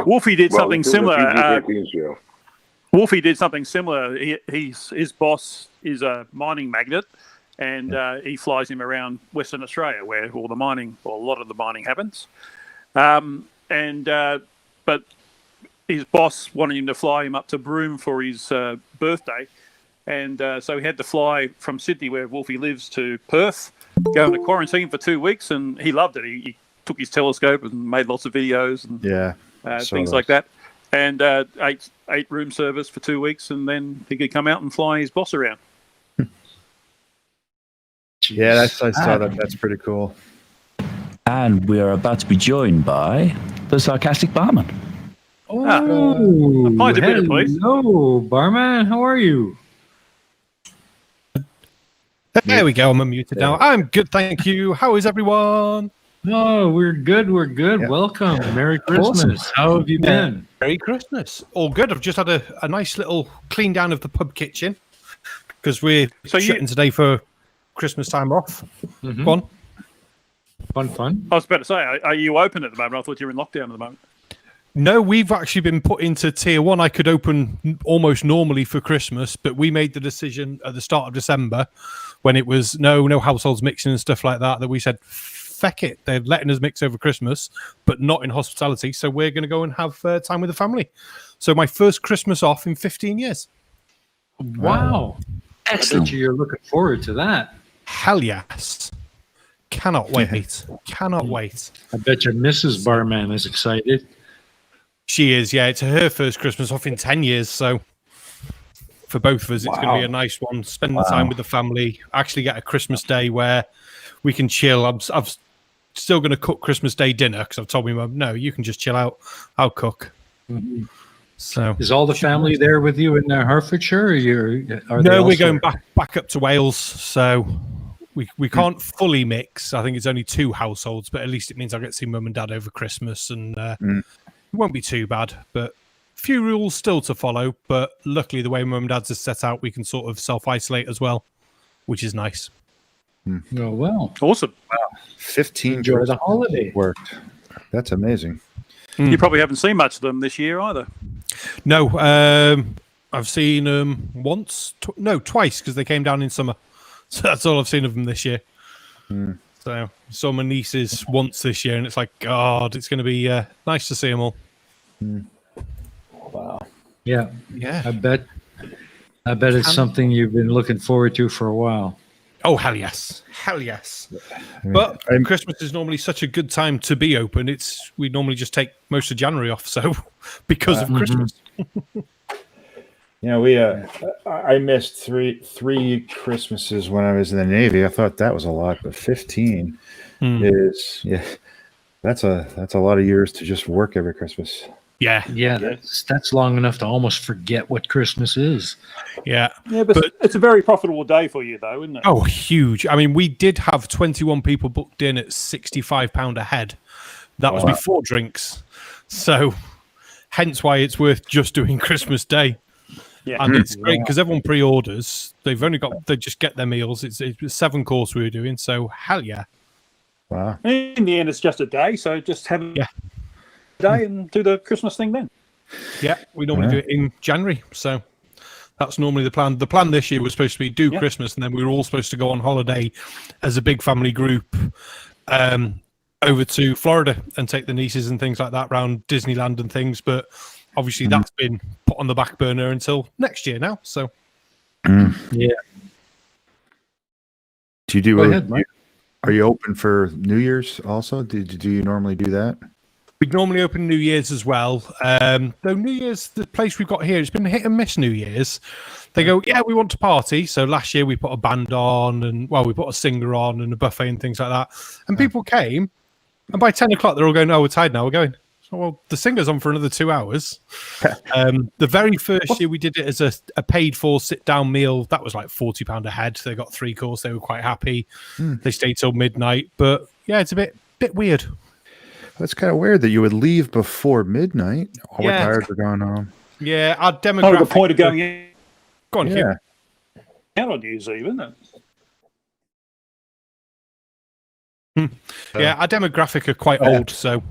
Wolfie did something similar. Wolfie did something similar. His boss is a mining magnate, and he flies him around Western Australia, where a lot of the mining happens. But his boss wanted him to fly him up to Broome for his birthday, and so he had to fly from Sydney, where Wolfie lives, to Perth, go into quarantine for 2 weeks, and he loved it. He took his telescope and made lots of videos and things like that, and ate room service for 2 weeks, and then he could come out and fly his boss around. Yeah, I saw that. That's pretty cool. And we are about to be joined by the Sarcastic Barman. Oh, a bit, please. Hello, Barman. How are you? There we go. I'm unmuted now. I'm good, thank you. How is everyone? Oh, we're good. We're good. Yeah. Welcome. Merry Christmas. Awesome. How have you been? Merry Christmas. All good. I've just had a nice little clean down of the pub kitchen because we're shutting today for Christmas time off. Go on. Fun. I was about to say, are you open at the moment? I thought you were in lockdown at the moment. No, we've actually been put into tier 1. I could open almost normally for Christmas, but we made the decision at the start of December when it was no households mixing and stuff like that we said, feck it. They're letting us mix over Christmas, but not in hospitality. So we're going to go and have time with the family. So my first Christmas off in 15 years. Wow. Excellent. I bet you're looking forward to that. Hell yes. Cannot wait. Cannot wait. I bet your Mrs. Barman is excited. She is, yeah. It's her first Christmas off in 10 years, so for both of us. It's going to be a nice one. Spend the time with the family. Actually, get a Christmas day where we can chill. I'm still going to cook Christmas Day dinner because I've told my mum, no, you can just chill out. I'll cook. Mm-hmm. So is all the family there with you in Hertfordshire? No, we're going back up to Wales. So we can't fully mix. I think it's only 2 households, but at least it means I get to see mum and dad over Christmas, and it won't be too bad. But few rules still to follow. But luckily, the way mum and dad's is set out, we can sort of self-isolate as well, which is nice. Oh, well. Awesome. Wow. 15 Enjoy the holiday. Worked. That's amazing. You probably haven't seen much of them this year either. No, I've seen them once, twice, because they came down in summer. So that's all I've seen of them this year. So saw my nieces once this year, and it's like, God, it's going to be nice to see them all. Wow. Yeah. I bet Can- it's something you've been looking forward to for a while. Oh, hell yes. Hell yes. But Christmas is normally such a good time to be open. We normally just take most of January off, so because of Christmas. You know, I missed three Christmases when I was in the Navy. I thought that was a lot, but 15 is that's a lot of years to just work every Christmas. Yeah, that's long enough to almost forget what Christmas is. Yeah, but it's a very profitable day for you, though, isn't it? Oh, huge. I mean, we did have 21 people booked in at £65 a head. That was before drinks. So hence why it's worth just doing Christmas Day. Yeah. And it's great because everyone pre-orders. They just get their meals. It's a 7-course we were doing. So hell yeah. Wow. In the end, it's just a day. So just have a day and do the Christmas thing then. Yeah, we normally do it in January. So that's normally the plan. The plan this year was supposed to be do Christmas, and then we were all supposed to go on holiday as a big family group over to Florida and take the nieces and things like that around Disneyland and things. But obviously that's been put on the back burner until next year now. So yeah. Do you do? Go ahead, Mike. Are you open for New Year's also? Do you normally do that? We normally open New Year's as well. Though New Year's, the place we've got here, it's been hit and miss New Year's. They go, we want to party. So last year we put a band on and, we put a singer on and a buffet and things like that. And people came, and by 10 o'clock, they're all going, we're tired now, we're going. So, well, the singer's on for another 2 hours. The very first year we did it as a paid-for sit-down meal. That was like £40 a head. They got 3-course. They were quite happy. They stayed till midnight. But, it's a bit weird. That's kind of weird that you would leave before midnight. All we're tired, we're going home. Yeah, our demographic. The point of going in. Go on, yeah. Out on New Year's Eve, isn't it? Yeah, our demographic are quite old, so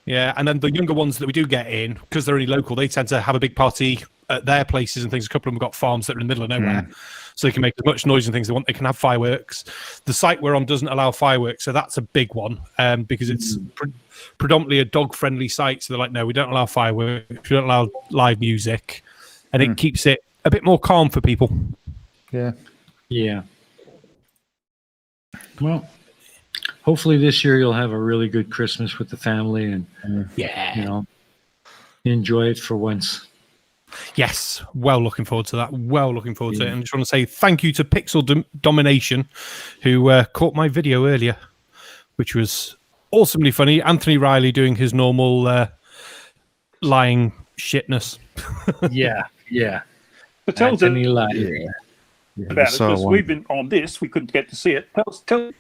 and then the younger ones that we do get in, because they're only local, they tend to have a big party at their places and things. A couple of them got farms that are in the middle of nowhere, so they can make as much noise and things they want. They can have fireworks. The site we're on doesn't allow fireworks, so that's a big one because it's predominantly a dog-friendly site. So they're like, no, we don't allow fireworks, we don't allow live music, and it keeps it a bit more calm for people. Yeah. Well, hopefully this year you'll have a really good Christmas with the family and enjoy it for once. Yes, well looking forward to that. Well looking forward to it. And I just want to say thank you to Pixel Domination, who caught my video earlier, which was awesomely funny. Anthony Riley doing his normal lying shitness. Yeah. But tell Anthony us Riley. about it, because we've been on this. We couldn't get to see it. Tell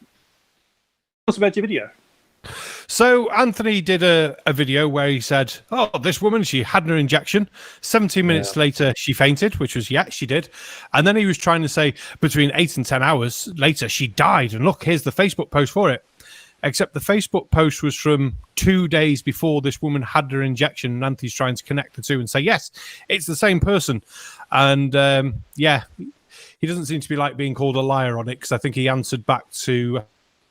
us about your video. So Anthony did a video where he said, this woman, she had her injection. 17 minutes later, she fainted, which was, she did. And then he was trying to say between 8 and 10 hours later, she died. And look, here's the Facebook post for it. Except the Facebook post was from 2 days before this woman had her injection. And Anthony's trying to connect the two and say, yes, it's the same person. And he doesn't seem to be like being called a liar on it, because I think he answered back to...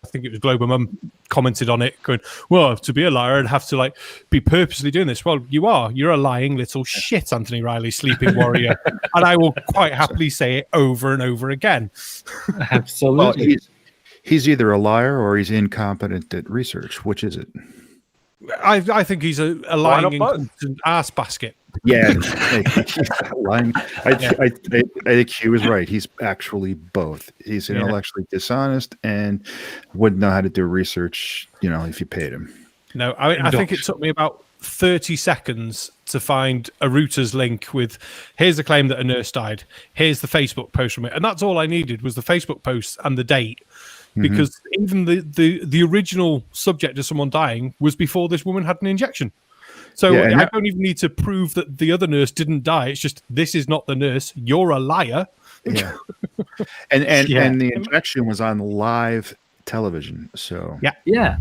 I think it was Global Mum commented on it going, well, to be a liar, I'd have to be purposely doing this. Well, you are. You're a lying little shit, Anthony Riley, sleeping warrior. And I will quite happily say it over and over again. Absolutely. Well, he's either a liar or he's incompetent at research. Which is it? I think he's a lying incompetent ass basket. Yeah, he's not lying. I think he was right. He's actually both. He's intellectually dishonest and wouldn't know how to do research, if you paid him. No, I think it took me about 30 seconds to find a Reuters link with, here's the claim that a nurse died. Here's the Facebook post from it. And that's all I needed was the Facebook post and the date. Because even the original subject of someone dying was before this woman had an injection. So I don't even need to prove that the other nurse didn't die. It's just, this is not the nurse. You're a liar. Yeah. and the injection was on live television. So yeah,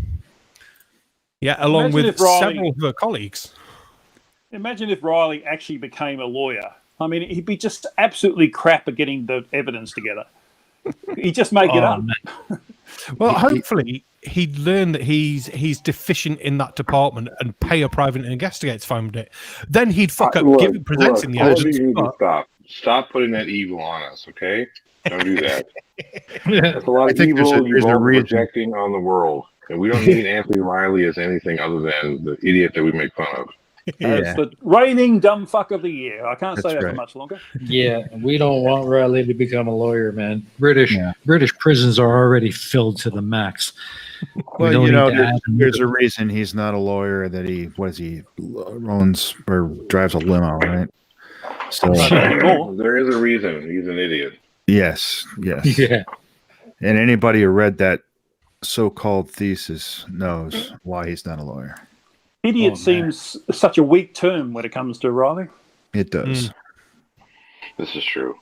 along Imagine with if Riley- several of her colleagues. Imagine if Riley actually became a lawyer. I mean, he'd be just absolutely crap at getting the evidence together. He'd just make it up. Well, hopefully he'd learn that he's deficient in that department and pay a private investigator to find it. Then he'd fuck up presenting the evidence. Stop putting that evil on us, okay? Don't do that. That's a lot of think evil there's a reason. projecting on the world. And we don't need Anthony Riley as anything other than the idiot that we make fun of. It's the reigning dumb fuck of the year. I can't say that for much longer. Yeah, we don't want Riley to become a lawyer, man. British prisons are already filled to the max. Well, there's a reason he's not a lawyer. That he owns or drives a limo, right? So there is a reason he's an idiot. Yes. Yeah. And anybody who read that so-called thesis knows why he's not a lawyer. Idiot seems such a weak term when it comes to Riley. It does. This is true.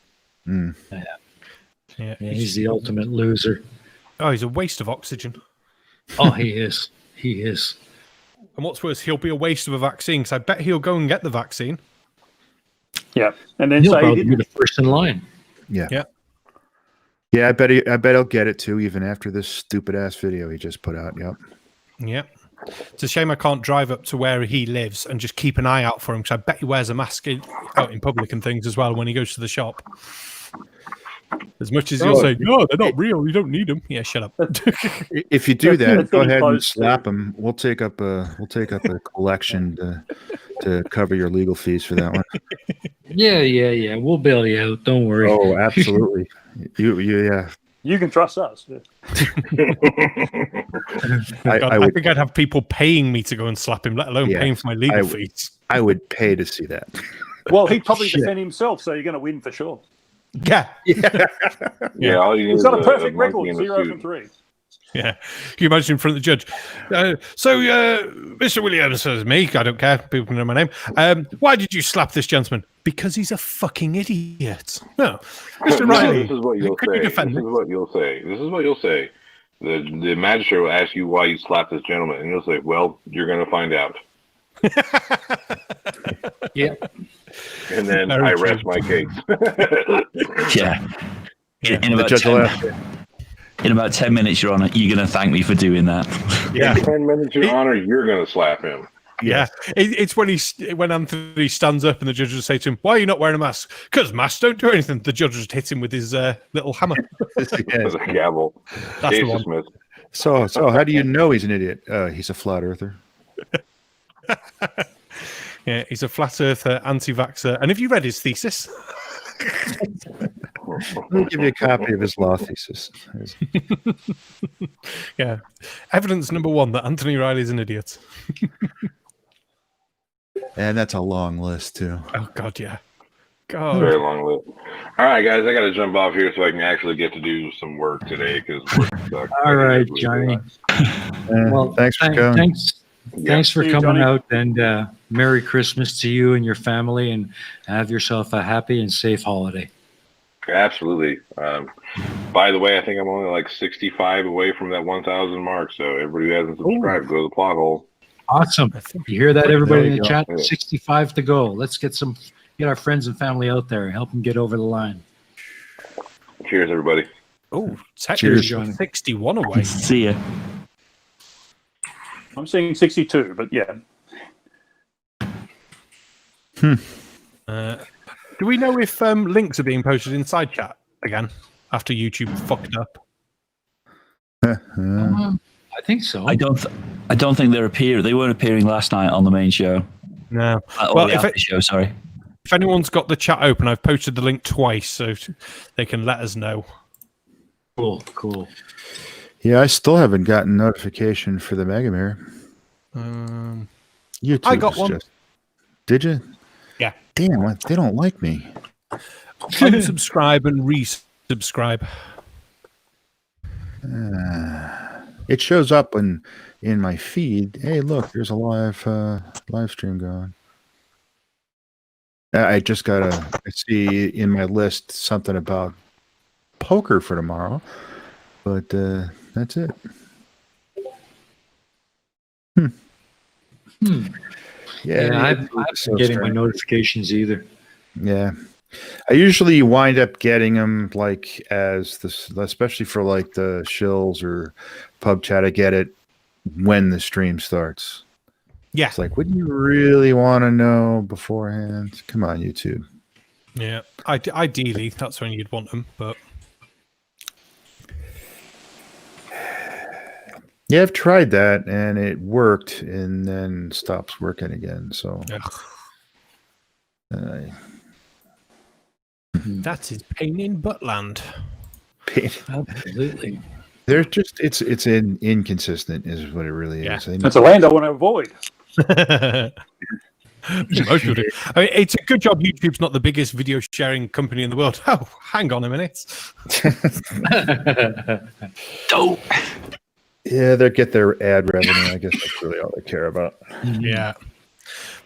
Yeah, he's the ultimate loser. Oh, he's a waste of oxygen. Oh, he is. He is. And what's worse, he'll be a waste of a vaccine, because I bet he'll go and get the vaccine. Yeah, and then he'll say probably be the first in line. Yeah. I bet he'll get it too, even after this stupid ass video he just put out. Yep. It's a shame I can't drive up to where he lives and just keep an eye out for him, because I bet he wears a mask out in public and things as well when he goes to the shop. As much as you'll say, no, they're not real, you don't need them. Yeah, shut up. If you do that, go ahead and slap him. We'll take up a collection to cover your legal fees for that one. Yeah. We'll bail you out. Don't worry. Oh, absolutely. You can trust us. I think I'd have people paying me to go and slap him, let alone paying for my legal fees. I would pay to see that. Well, he'd probably defend himself, so you're going to win for sure. Yeah. All you need He's got a is perfect record, monkey in a 0 suit. from 3. Yeah. Can you imagine in front of the judge? Mr. Williams says me. I don't care. People can know my name. Why did you slap this gentleman? Because he's a fucking idiot. No. Mr. Riley, This is what you'll say. This is what you'll say. The magistrate will ask you why you slapped this gentleman, and you'll say, well, you're going to find out. Yeah. And then I rest my case. Yeah. In about 10 minutes, Your Honor, you're going to thank me for doing that. Yeah. In 10 minutes, Your Honor, you're going to slap him. Yeah. It's when Anthony stands up and the judge will say to him, why are you not wearing a mask? Because masks don't do anything. The judge just hits him with his little hammer. With a gavel. That's the one. Smith. So how do you know he's an idiot? He's a flat earther. Yeah, he's a flat earther, anti-vaxxer. And have you read his thesis? Let me give you a copy of his law thesis. Yeah. Evidence number 1 that Anthony Riley is an idiot. And that's a long list, too. Oh, God, yeah. God. Very long list. All right, guys, I got to jump off here so I can actually get to do some work today because work sucks. All right, Johnny. Well, thanks for coming. Thanks for coming out, and Merry Christmas to you and your family, and have yourself a happy and safe holiday. Absolutely. By the way, I think I'm only like 65 away from that 1,000 mark, so everybody who hasn't subscribed, go to the plot hole. Awesome. You hear that, everybody in the chat? 65 to go. Let's get our friends and family out there and help them get over the line. Cheers, everybody. Oh, Cheers, Johnny. 61 away. See ya. I'm saying 62, but yeah. Do we know if links are being posted inside chat again after YouTube fucked up? I think so. I don't think they're appearing. They weren't appearing last night on the main show. No. Or the after show, sorry. If anyone's got the chat open, I've posted the link twice so they can let us know. Cool. Yeah, I still haven't gotten notification for the Mega Mirror. YouTube I got one. Did you? Yeah. Damn, they don't like me. Unsubscribe and resubscribe. It shows up in my feed. Hey, look, there's a live stream going. I just I see in my list something about poker for tomorrow, but that's it. Yeah, I'm not getting my notifications either. Yeah, I usually wind up getting them like as this, especially for like the Shills or Pub Chat. I get it when the stream starts. Yeah. It's like, wouldn't you really want to know beforehand? Come on, YouTube. Yeah. Ideally, that's when you'd want them, but... Yeah, I've tried that, and it worked, and then stops working again, so... That is pain in buttland. Absolutely. They're just it's inconsistent is what it really is. That's a land I want to avoid. Most people do. I mean, it's a good job YouTube's not the biggest video sharing company in the world. Oh, hang on a minute. Dope. Yeah, they get their ad revenue. I guess that's really all they care about. Yeah.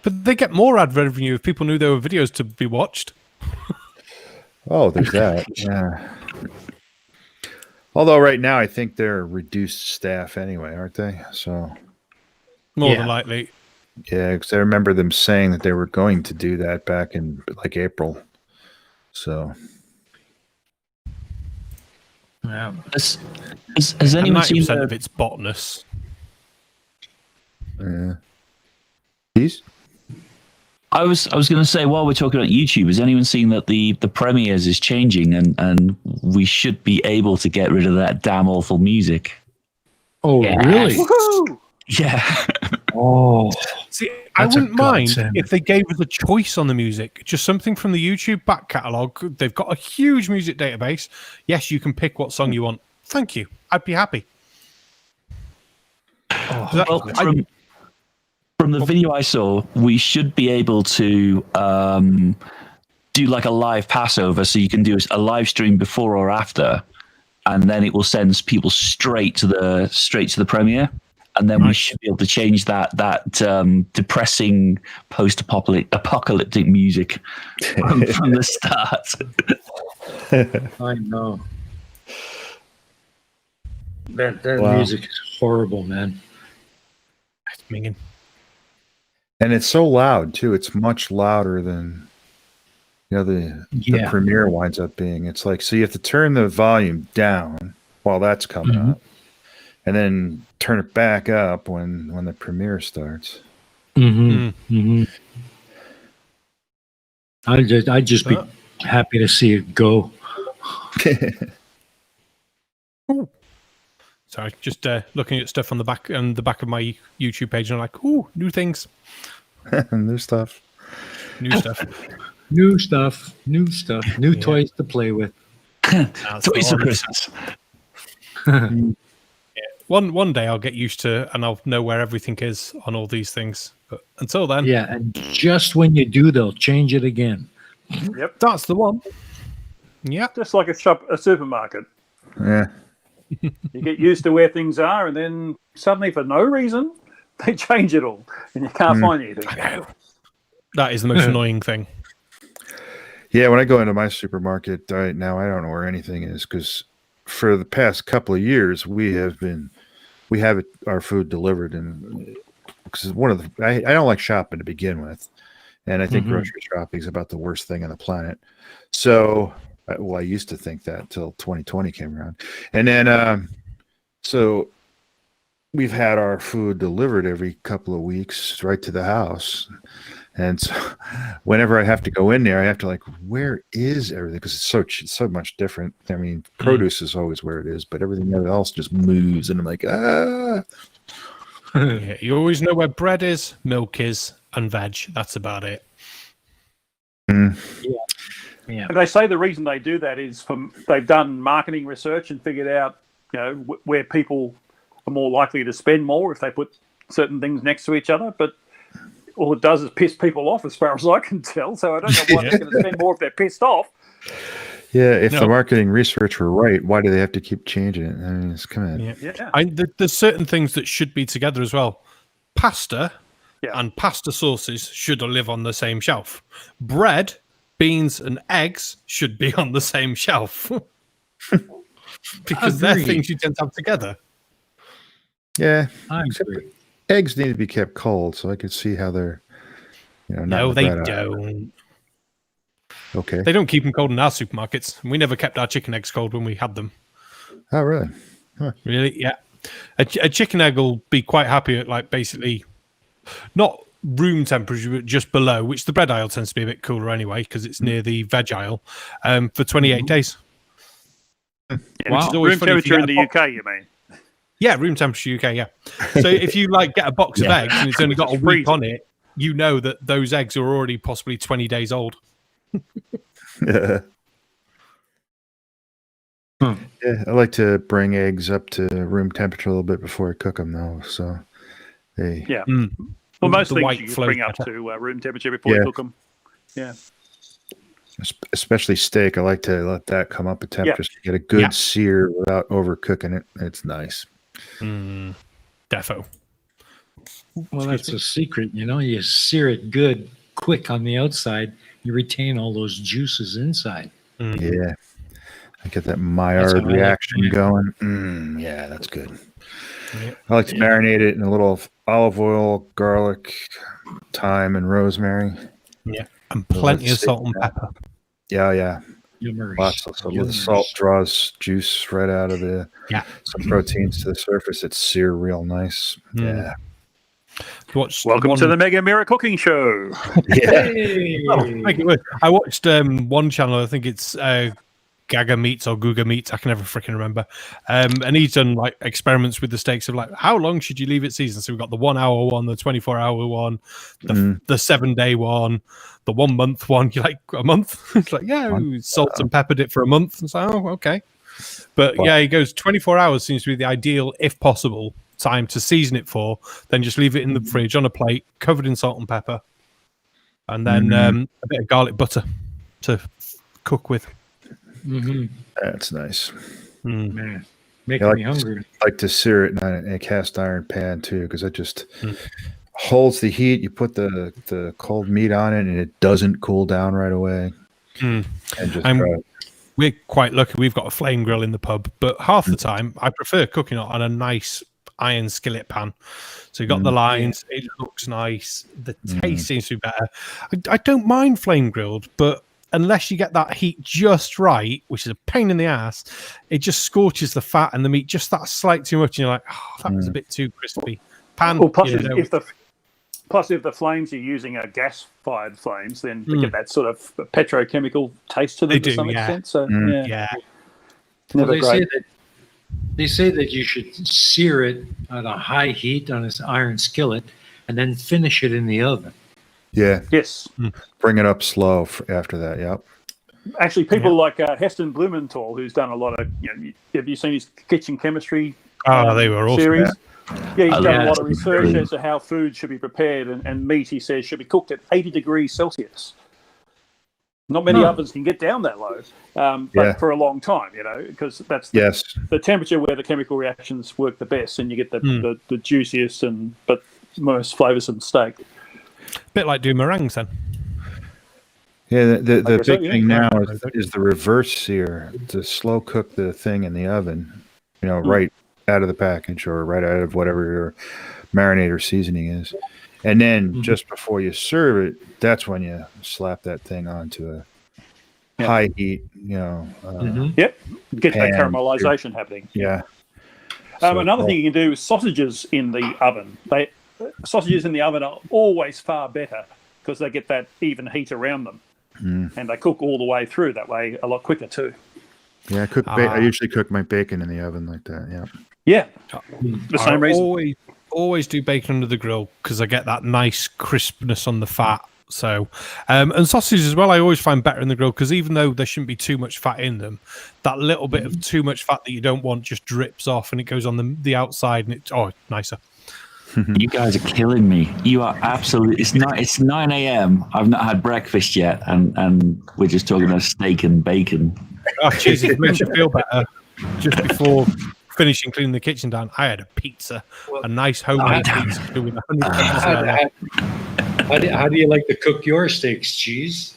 But they get more ad revenue if people knew there were videos to be watched. Oh, there's that. Yeah. Although right now I think they're reduced staff anyway, aren't they? So more than likely. Yeah, because I remember them saying that they were going to do that back in like April. So yeah. Has anyone seen 90% of its botness? Yeah. These? I was going to say, while we're talking about YouTube, has anyone seen that the premieres is changing and we should be able to get rid of that damn awful music? Oh, really? Woohoo! Yeah. Oh. See, I wouldn't mind if they gave us a choice on the music, just something from the YouTube back catalogue. They've got a huge music database. Yes, you can pick what song you want. Thank you. I'd be happy. From the video I saw, we should be able to do like a live Passover, so you can do a live stream before or after, and then it will send people straight to the premiere, and then we should be able to change that depressing post-apocalyptic music from the start. I know. That music is horrible, man. That's minging. And it's so loud too. It's much louder than the premiere winds up being. It's like, so you have to turn the volume down while that's coming up, and then turn it back up when the premiere starts. I'd just be happy to see it go. Sorry, just looking at stuff on the back of my YouTube page, and I'm like, ooh, new things. New stuff. New stuff. New stuff. New stuff. New toys to play with. Toys for Christmas. One day I'll get used to, and I'll know where everything is on all these things. But until then, and just when you do, they'll change it again. Yep, that's the one. Yeah, just like a supermarket. Yeah, you get used to where things are, and then suddenly, for no reason, they change it all, and you can't find anything. That is the most annoying thing. Yeah, when I go into my supermarket right now, I don't know where anything is, because for the past couple of years we have our food delivered, and because I don't like shopping to begin with, and I think grocery shopping is about the worst thing on the planet. So, I used to think that till 2020 came around, and then so we've had our food delivered every couple of weeks right to the house, And so whenever I have to go in there, I have to where is everything? Because it's so much different. I mean, produce is always where it is, but everything else just moves, and I'm like, Yeah, you always know where bread is, milk is, and veg. That's about it. Yeah. And they say the reason they do that is they've done marketing research and figured out, where people are more likely to spend more if they put certain things next to each other. But all it does is piss people off, as far as I can tell. So I don't know why they're going to spend more if they're pissed off. Yeah, if the marketing research were right, why do they have to keep changing it? I mean, come on. Yeah. There's certain things that should be together as well. Pasta and pasta sauces should live on the same shelf. Bread, beans, and eggs should be on the same shelf. Because they're things you tend to have together. Yeah. I agree. Eggs need to be kept cold, so I could see how they're, no, they don't. Okay. They don't keep them cold in our supermarkets. We never kept our chicken eggs cold when we had them. Oh, really? Huh. Really? Yeah. A chicken egg will be quite happy at basically not room temperature, but just below, which the bread aisle tends to be a bit cooler anyway because it's near the veg aisle, for 28 days. Yeah, wow. Room temperature in the UK, you mean? Yeah, room temperature UK, yeah. So if you get a box of eggs and it's only got a week on it, you know that those eggs are already possibly 20 days old. Yeah. Yeah, I like to bring eggs up to room temperature a little bit before I cook them, though. So they well, most things you bring up to room temperature before you cook them. Yeah. Especially steak, I like to let that come up a temperature to get a good sear without overcooking it. It's nice. Defo. Well, that's a secret, you sear it good, quick on the outside. You retain all those juices inside. Yeah. I get that Maillard reaction going. Yeah, that's good. Yeah. I like to marinate it in a little olive oil, garlic, thyme, and rosemary. Yeah, and plenty of salt and pepper. Yeah. Yummers. Lots of the salt draws juice right out of some proteins to the surface. It's sear real nice. Yeah. Welcome to the Mega Mirror Cooking Show. I watched one channel. I think it's Gaga Meats or Guga Meats. I can never freaking remember. And he's done experiments with the steaks of how long should you leave it seasoned? So we've got the 1 hour one, the 24-hour one, the 7-day one, the 1 month one. You're like, a month? It's we salt and peppered it for a month. It's like, oh, okay. But he goes 24 hours seems to be the ideal, if possible, time to season it for. Then just leave it in the fridge on a plate, covered in salt and pepper, and then a bit of garlic butter to cook with. That's nice. Man, making me hungry. I like to sear it in a cast iron pan too, because it just holds the heat. You put the cold meat on it, and it doesn't cool down right away. And just we're quite lucky. We've got a flame grill in the pub, but half the time I prefer cooking it on a nice iron skillet pan. So you've got the lines. It looks nice. The taste seems to be better. I don't mind flame grilled, but unless you get that heat just right, which is a pain in the ass, it just scorches the fat and the meat just that slight too much, and you're like, oh, that was a bit too crispy. Pan. Well, plus, if the flames you're using are gas-fired flames, then they get that sort of petrochemical taste to them to some extent. So, never great. They say that you should sear it at a high heat on this iron skillet and then finish it in the oven. Yeah. Yes. Bring it up slow after that. Yep. Actually, people like Heston Blumenthal, who's done a lot of, have you seen his kitchen chemistry they were awesome. series? Yeah, he's done a lot of research as to how food should be prepared, and meat, he says, should be cooked at 80 degrees Celsius. Not many ovens can get down that low, but for a long time, because that's the temperature where the chemical reactions work the best, and you get the juiciest but most flavoursome steak. A bit like doing meringues then. Yeah, the big thing now is the reverse sear, to slow cook the thing in the oven, right out of the package or right out of whatever your marinade or seasoning is. And then just before you serve it, that's when you slap that thing onto a high heat, Get that caramelization happening. Yeah. Another thing you can do is sausages in the oven. Sausages in the oven are always far better because they get that even heat around them, and they cook all the way through that way a lot quicker too. Yeah, I usually cook my bacon in the oven like that. Yeah. Yeah, the same reason. Always do bacon under the grill because I get that nice crispness on the fat. So, and sausages as well, I always find better in the grill because even though there shouldn't be too much fat in them, that little bit of too much fat that you don't want just drips off and it goes on the outside, and it's nicer. You guys are killing me. You are absolutely. It's 9 a.m. I've not had breakfast yet, and we're just talking about steak and bacon. Oh, Jesus, it makes you feel better. Just before finishing cleaning the kitchen down, I had a pizza, a nice homemade pizza with 100%. How do you like to cook your steaks, Cheese?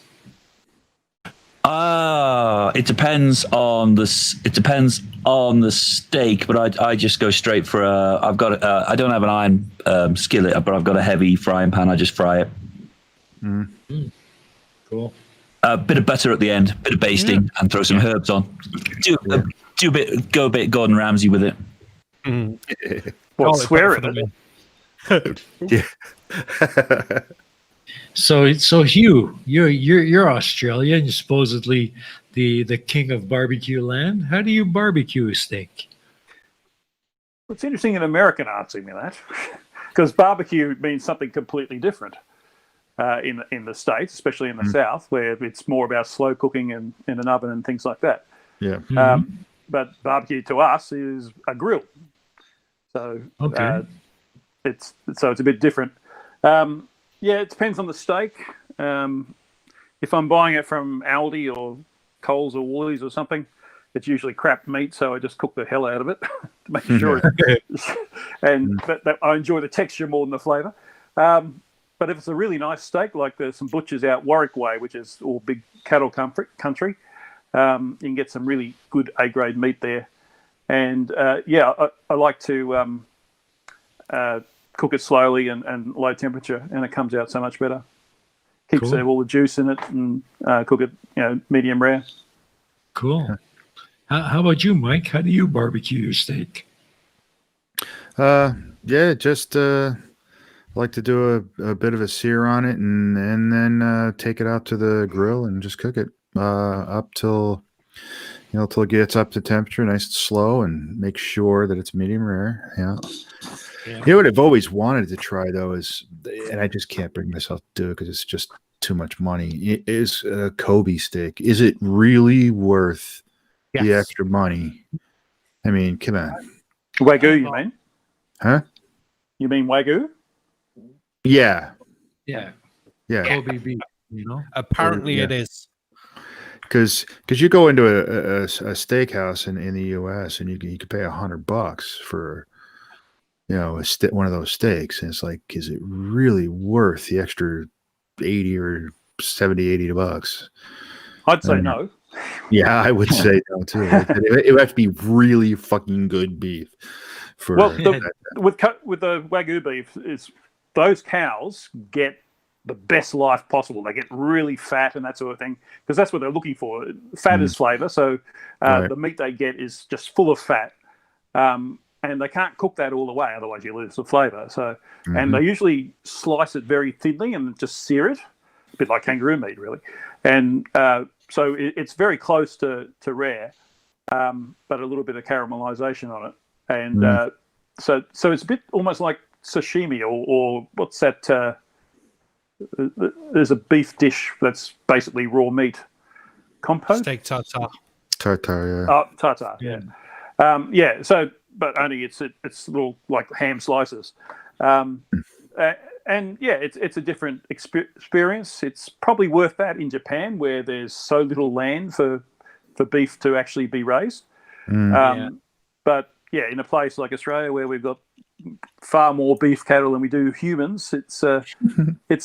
It depends on the steak, but I just go straight for I've got I don't have an iron skillet, but I've got a heavy frying pan. I just fry it. Cool. A bit of butter at the end, bit of basting, and throw some herbs on. Go a bit Gordon Ramsay with it. Well, swear it. Yeah. So Hugh, you're Australian. You're supposedly the king of barbecue land. How do you barbecue a steak? It's interesting in American asking me that, because barbecue means something completely different in the States, especially in the South, where it's more about slow cooking and in an oven and things like that. Yeah. But barbecue to us is a grill, so it's a bit different. Yeah, it depends on the steak. If I'm buying it from Aldi or Coles or Woolies or something, it's usually crap meat, so I just cook the hell out of it to make sure. But I enjoy the texture more than the flavour. But if it's a really nice steak, like there's some butchers out Warwick Way, which is all big cattle country, you can get some really good A-grade meat there. And I like to cook it slowly and low temperature, and it comes out so much better. Keeps all the juice in it, and cook it, medium rare. Cool. How about you, Mike? How do you barbecue your steak? Just like to do a bit of a sear on it, and then take it out to the grill and just cook it up till till it gets up to temperature, nice and slow, and make sure that it's medium rare. Yeah. You know what I've always wanted to try though is, and I just can't bring myself to do it because it's just too much money. It is a Kobe steak. Is it really worth the extra money? I mean, come on. Wagyu, you mean? Huh? You mean Wagyu? Yeah. Yeah. Kobe beef. Apparently, it is. Because you go into a steakhouse in the U.S. and you could pay $100 for one of those steaks, and it's like, is it really worth the extra $80 or $70-$80? I'd say no. Yeah, I would say no too. It would have to be really fucking good beef. With the Wagyu beef, is those cows get the best life possible. They get really fat and that sort of thing, because that's what they're looking for. Fat is flavour, so the meat they get is just full of fat. And they can't cook that all the way, otherwise you lose the flavour. So, and they usually slice it very thinly and just sear it, a bit like kangaroo meat, really. And so it's very close to rare, but a little bit of caramelisation on it. And so it's a bit almost like sashimi or what's that? There's a beef dish that's basically raw meat. Compote? Steak tartare. Tartare, yeah. Oh, tartare, yeah. So, but only it's little like ham slices, and it's a different experience. It's probably worth that in Japan, where there's so little land for beef to actually be raised. But in a place like Australia, where we've got far more beef cattle than we do humans, it's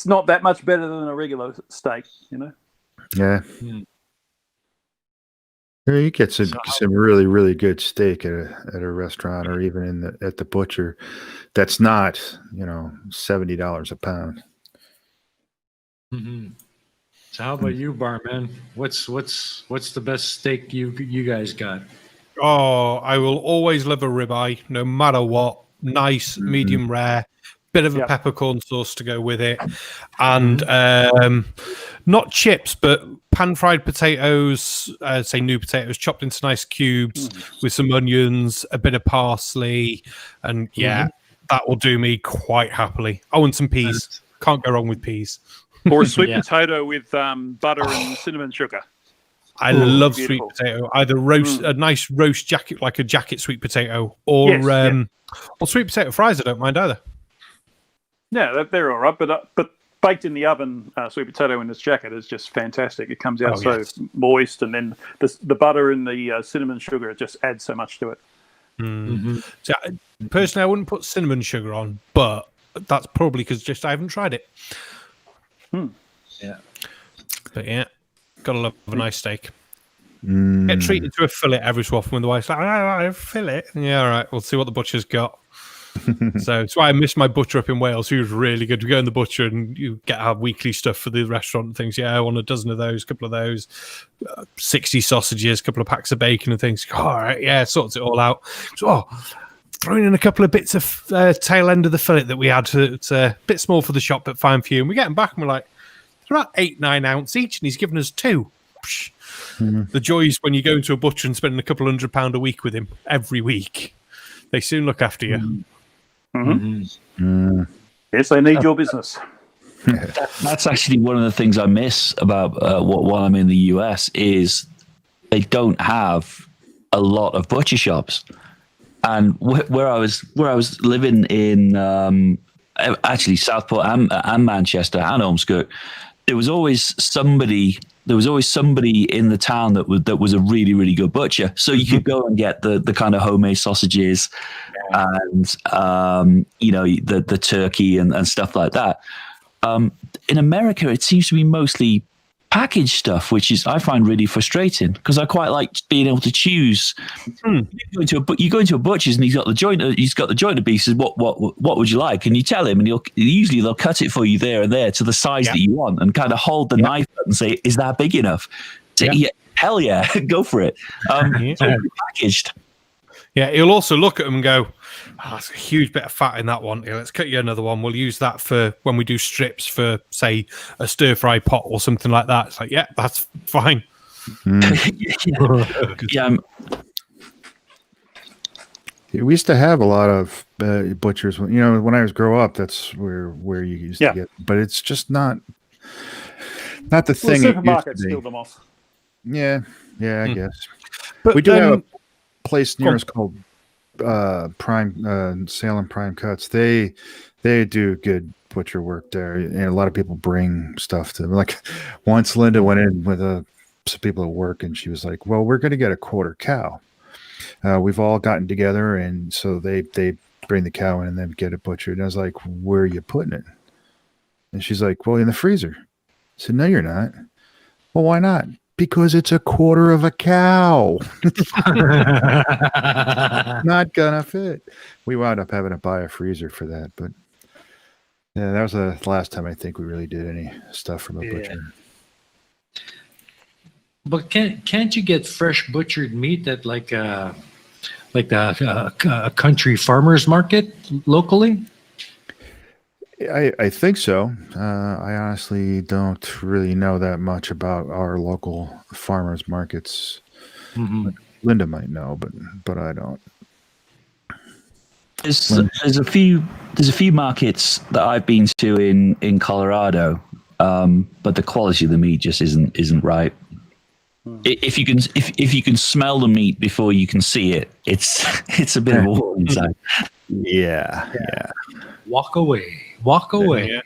not that much better than a regular steak, Yeah. You get some really, really good steak at a restaurant, or even at the butcher. That's not $70 a pound. Mm-hmm. So how about you, Barman? What's the best steak you guys got? Oh, I will always love a ribeye, no matter what. Nice, medium rare. bit of a peppercorn sauce to go with it, and not chips, but pan-fried potatoes, say new potatoes, chopped into nice cubes with some onions, a bit of parsley, and that will do me quite happily. Oh, and some peas. Can't go wrong with peas. Or a sweet potato with butter and cinnamon sugar. I love sweet potato. Either a nice roast jacket, like a jacket sweet potato, or sweet potato fries. I don't mind either. Yeah, they're all right, but baked in the oven, sweet potato in this jacket is just fantastic. It comes out moist, and then the butter and the cinnamon sugar, it just adds so much to it. So, personally, I wouldn't put cinnamon sugar on, but that's probably because I haven't tried it. Yeah, but gotta love a nice steak. Get treated to a fillet every so often when the wife's like, "I fillet." Yeah, all right. We'll see what the butcher's got. So that's why I miss my butcher up in Wales. He was really good. We go in the butcher and you get our weekly stuff for the restaurant and things. Yeah, I want a dozen of those, a couple of those, 60 sausages, a couple of packs of bacon and things. All right, yeah, sorts it all out. So, throwing in a couple of bits of tail end of the fillet that we had. It's a bit small for the shop, but fine for you. And we get them back and we're like, they're about 8-9 ounce each, and he's given us 2. The joys when you go into a butcher and spending a couple £100 a week with him every week. They soon look after you. Yes, they need your business. That's actually one of the things I miss about while I'm in the US is they don't have a lot of butcher shops. And where I was living in actually Southport and Manchester and Ormskirk, there was always somebody in the town that was a really, really good butcher. So you could go and get the kind of homemade sausages and the turkey and stuff like that. In America, it seems to be mostly packaged stuff, which I find really frustrating because I quite like being able to choose. You go into a butcher's and he's got the jointed pieces. What would you like? And you tell him, and they'll cut it for you there and there to the size that you want, and kind of hold the knife up and say, "Is that big enough?" Say, yeah, hell yeah, go for it. Packaged. Yeah, he'll also look at them and go, that's a huge bit of fat in that one. Let's cut you another one. We'll use that for when we do strips for, say, a stir-fry pot or something like that. It's like, yeah, that's fine. We used to have a lot of butchers. When I was growing up, that's where you used to get. But it's just not the thing. Supermarkets killed them off. Yeah, I guess. But we do have a place near us called Salem Prime Cuts. They do good butcher work there, and a lot of people bring stuff to them. Like once Linda went in with some people at work, and she was like, "Well, we're going to get a quarter cow. We've all gotten together, and so they bring the cow in and then get it butchered." And I was like, "Where are you putting it?" And she's like, "Well, in the freezer." I said, "No, you're not." "Well, why not?" "Because it's a quarter of a cow." Not gonna fit. We wound up having to buy a freezer for that, but yeah, that was the last time I think we really did any stuff from a butcher. But can't you get fresh butchered meat at like a country farmer's market locally? I think so. I honestly don't really know that much about our local farmers markets. Linda might know, but I don't. There's a few markets that I've been to in Colorado, but the quality of the meat just isn't right. If you can smell the meat before you can see it, it's a bit of a war inside. Yeah. Walk away. Yeah,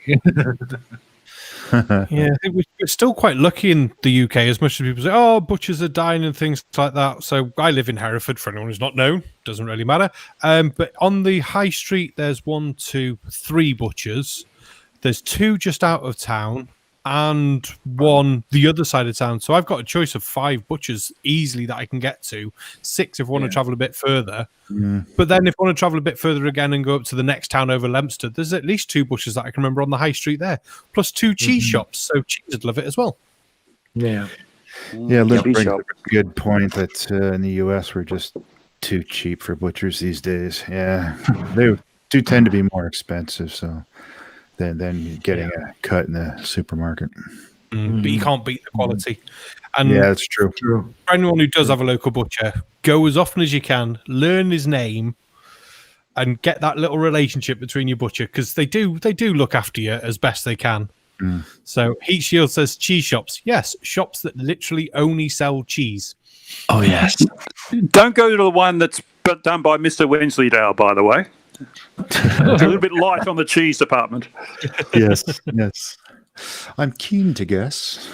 I think we're still quite lucky in the UK, as much as people say, "Oh, butchers are dying" and things like that. So I live in Hereford. For anyone who's not known, doesn't really matter. But on the high street, there's 1, 2, 3 butchers. There's 2 just out of town, and 1 the other side of town. So I've got a choice of 5 butchers easily that I can get to. 6 if I want to travel a bit further. But then if I want to travel a bit further again and go up to the next town over Leominster, there's at least 2 butchers that I can remember on the high street there, plus 2 cheese shops. So cheese would love it as well. Yeah, Liz brings up a good point that in the US we're just too cheap for butchers these days. Yeah, do tend to be more expensive, so than getting a cut in the supermarket. But you can't beat the quality. And yeah, that's true. For anyone who does have a local butcher, go as often as you can, learn his name, and get that little relationship between your butcher, because they do look after you as best they can. So Heat Shield says cheese shops. Yes, shops that literally only sell cheese. Oh yes. Don't go to the one that's done by Mr. Wensleydale, by the way. It's a little bit light on the cheese department. Yes. I'm keen to guess.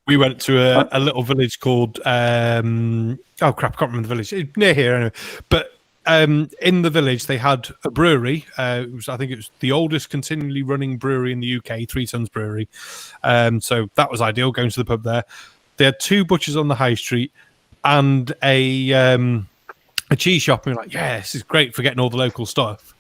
We went to a little village called oh crap, I can't remember the village. Near here anyway. But in the village they had a brewery. I think it was the oldest continually running brewery in the UK, 3 Tons Brewery. So that was ideal, going to the pub there. They had 2 butchers on the high street and a cheese shop, and we're like, yeah, this is great for getting all the local stuff.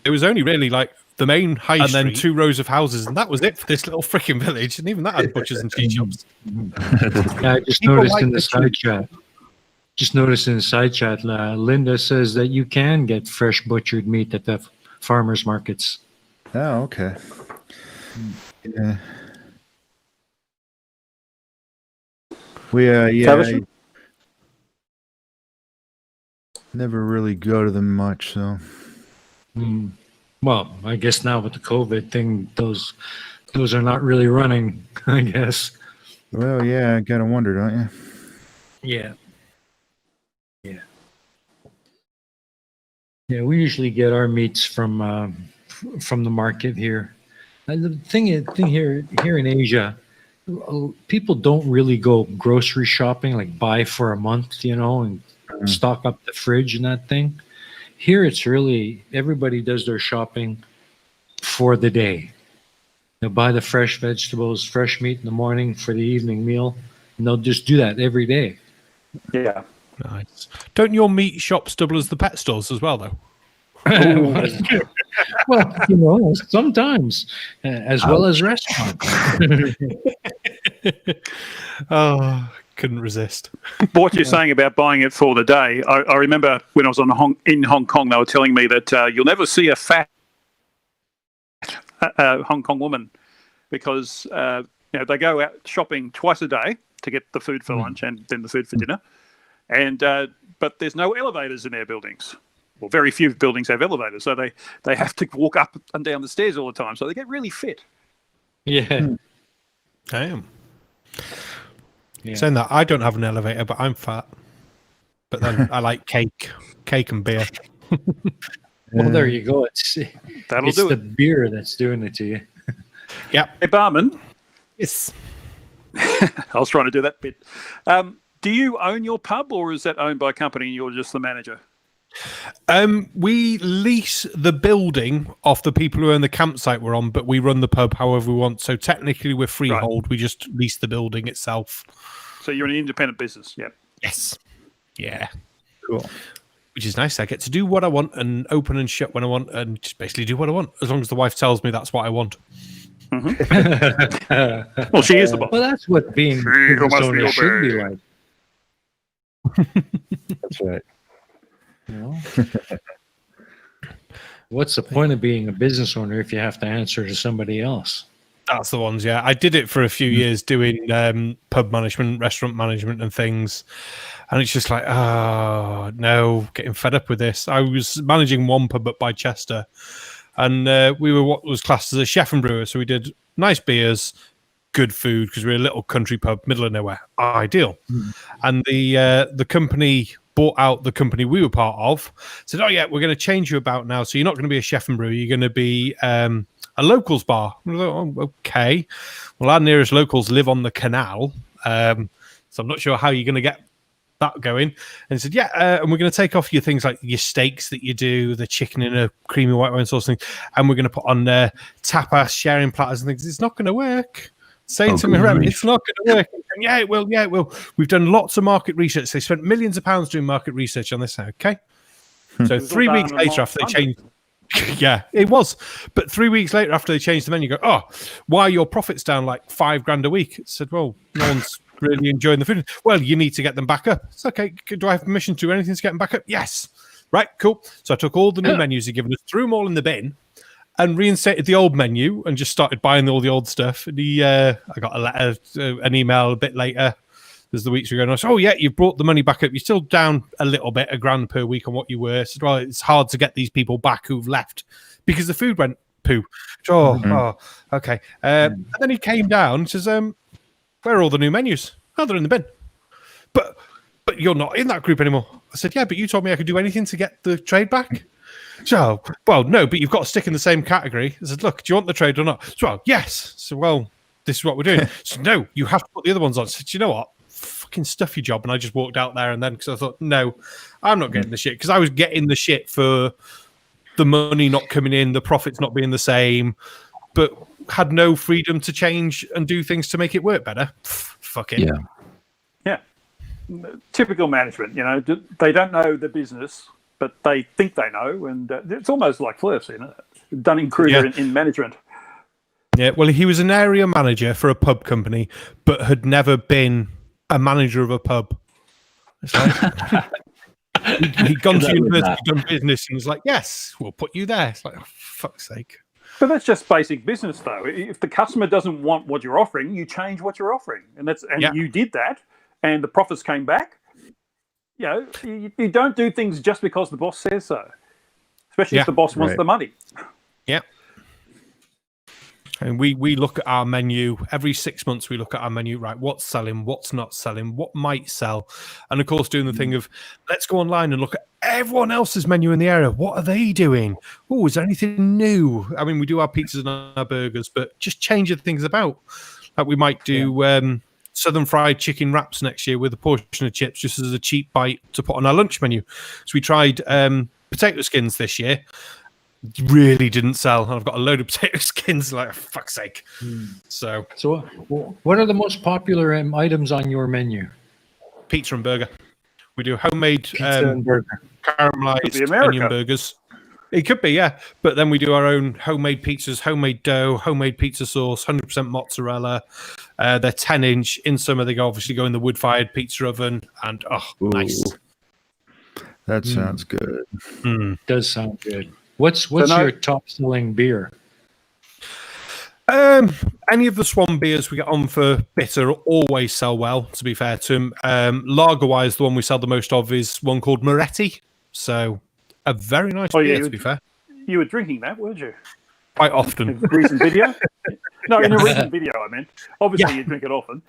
It was only really like the main high street and then 2 rows of houses, and that was it for this little freaking village. And even that had butchers and cheese shops. I just noticed in the side chat. Linda says that you can get fresh butchered meat at the farmers markets. Oh, okay. Yeah. We never really go to them much, so. Well, I guess now with the COVID thing, those are not really running, I guess. Well, yeah, I gotta wonder, don't you? Yeah, we usually get our meats from the market here. And the thing here in Asia, people don't really go grocery shopping, like buy for a month, and stock up the fridge and that thing. Here it's really, everybody does their shopping for the day. They'll buy the fresh vegetables, fresh meat in the morning for the evening meal, and they'll just do that every day. Yeah. Nice. Don't your meat shops double as the pet stores as well, though? Well, sometimes, as well as restaurants. Oh, couldn't resist. What you're saying about buying it for the day, I remember when I was in Hong Kong, they were telling me that you'll never see a fat Hong Kong woman because they go out shopping twice a day to get the food for lunch and then the food for dinner, and but there's no elevators in their buildings. Well, very few buildings have elevators, so they have to walk up and down the stairs all the time, so they get really fit. Yeah. Damn. Yeah. Saying that, I don't have an elevator, but I'm fat. But then I like cake and beer. Well, there you go. It's the beer that's doing it to you. Yeah. Hey, Barman. Yes. I was trying to do that bit. Do you own your pub, or is that owned by a company and you're just the manager? We lease the building off the people who own the campsite we're on, but we run the pub however we want. So technically we're freehold. Right. We just lease the building itself. So you're an independent business, yeah? Yes. Yeah. Cool. Which is nice. I get to do what I want and open and shut when I want and just basically do what I want, as long as the wife tells me that's what I want. Mm-hmm. Well, she is the boss. Well, that's what being business owner should be like. That's right. What's the point of being a business owner if you have to answer to somebody else? That's the ones, yeah. I did it for a few years doing pub management, restaurant management and things. And it's just like, oh, no, getting fed up with this. I was managing one pub up by Chester, and we were what was classed as a chef and brewer. So we did nice beers, good food, because we're a little country pub, middle of nowhere. Ideal. And the company bought out the company we were part of, said, oh, yeah, we're going to change you about now. So you're not going to be a chef and brewer. You're going to be a locals bar. Like, oh, okay. Well, our nearest locals live on the canal. So I'm not sure how you're going to get that going. And he said, yeah, and we're going to take off your things like your steaks that you do, the chicken in a creamy white wine sauce thing, and we're going to put on tapas, sharing platters and things. It's not going to work. Saying to me, it's not going to work. Yeah, it will. Yeah, it will. We've done lots of market research. They spent millions of pounds doing market research on this. Okay. So 3 weeks later after they changed, yeah, it was. But 3 weeks later after they changed the menu, you go, oh, why are your profits down like $5,000 a week? I said, well, no one's really enjoying the food. Well, you need to get them back up. It's okay. Do I have permission to do anything to get them back up? Yes. Right, cool. So I took all the new menus he'd given us, threw them all in the bin, and reinstated the old menu and just started buying all the old stuff. And I got a letter, an email a bit later as the weeks were going on. So, yeah, you've brought the money back up. You're still down a little bit, £1,000 per week on what you were. So, well, it's hard to get these people back who've left because the food went poo. Oh, okay. And then he came down and says, where are all the new menus? Oh, they're in the bin. But you're not in that group anymore. I said, yeah, but you told me I could do anything to get the trade back. So, well, no, but you've got to stick in the same category. I said, look, do you want the trade or not? So, well, yes. So, well, this is what we're doing. So, no, you have to put the other ones on. I said, you know what? Fucking stuff your job. And I just walked out there and then, because I thought, no, I'm not getting the shit. Because I was getting the shit for the money not coming in, the profits not being the same, but had no freedom to change and do things to make it work better. Fuck it. Yeah. Typical management, they don't know the business, but they think they know, and it's almost like Flurfs, Dunning-Kruger in management. Yeah, well, he was an area manager for a pub company, but had never been a manager of a pub. It's like, he'd gone to university, done business, and was like, yes, we'll put you there. It's like, oh, fuck's sake. But that's just basic business, though. If the customer doesn't want what you're offering, you change what you're offering. And you did that, and the profits came back. You don't do things just because the boss says so, especially if the boss wants the money. Yeah. And we look at our menu every 6 months. We look at our menu, right? What's selling? What's not selling? What might sell? And of course, doing the thing of let's go online and look at everyone else's menu in the area. What are they doing? Oh, is there anything new? I mean, we do our pizzas and our burgers, but just changing things about. Like we might do southern fried chicken wraps next year with a portion of chips, just as a cheap bite to put on our lunch menu. So we tried potato skins this year. Really didn't sell, and I've got a load of potato skins. Like, for fuck's sake. So what are the most popular items on your menu? Pizza and burger. We do homemade Pizza and burger. Caramelized onion burgers. It could be, yeah. But then we do our own homemade pizzas, homemade dough, homemade pizza sauce, 100% mozzarella. They're 10-inch. In summer, they obviously go in the wood-fired pizza oven, and nice. That sounds good. Does sound good. What's your top selling beer? Any of the Swan beers we get on for bitter always sell well, to be fair to them. Lager wise, the one we sell the most of is one called Moretti. So a very nice beer, to be fair. You were drinking that, weren't you? Quite often. In a recent video? No, in a recent video, I mean. Obviously, you drink it often.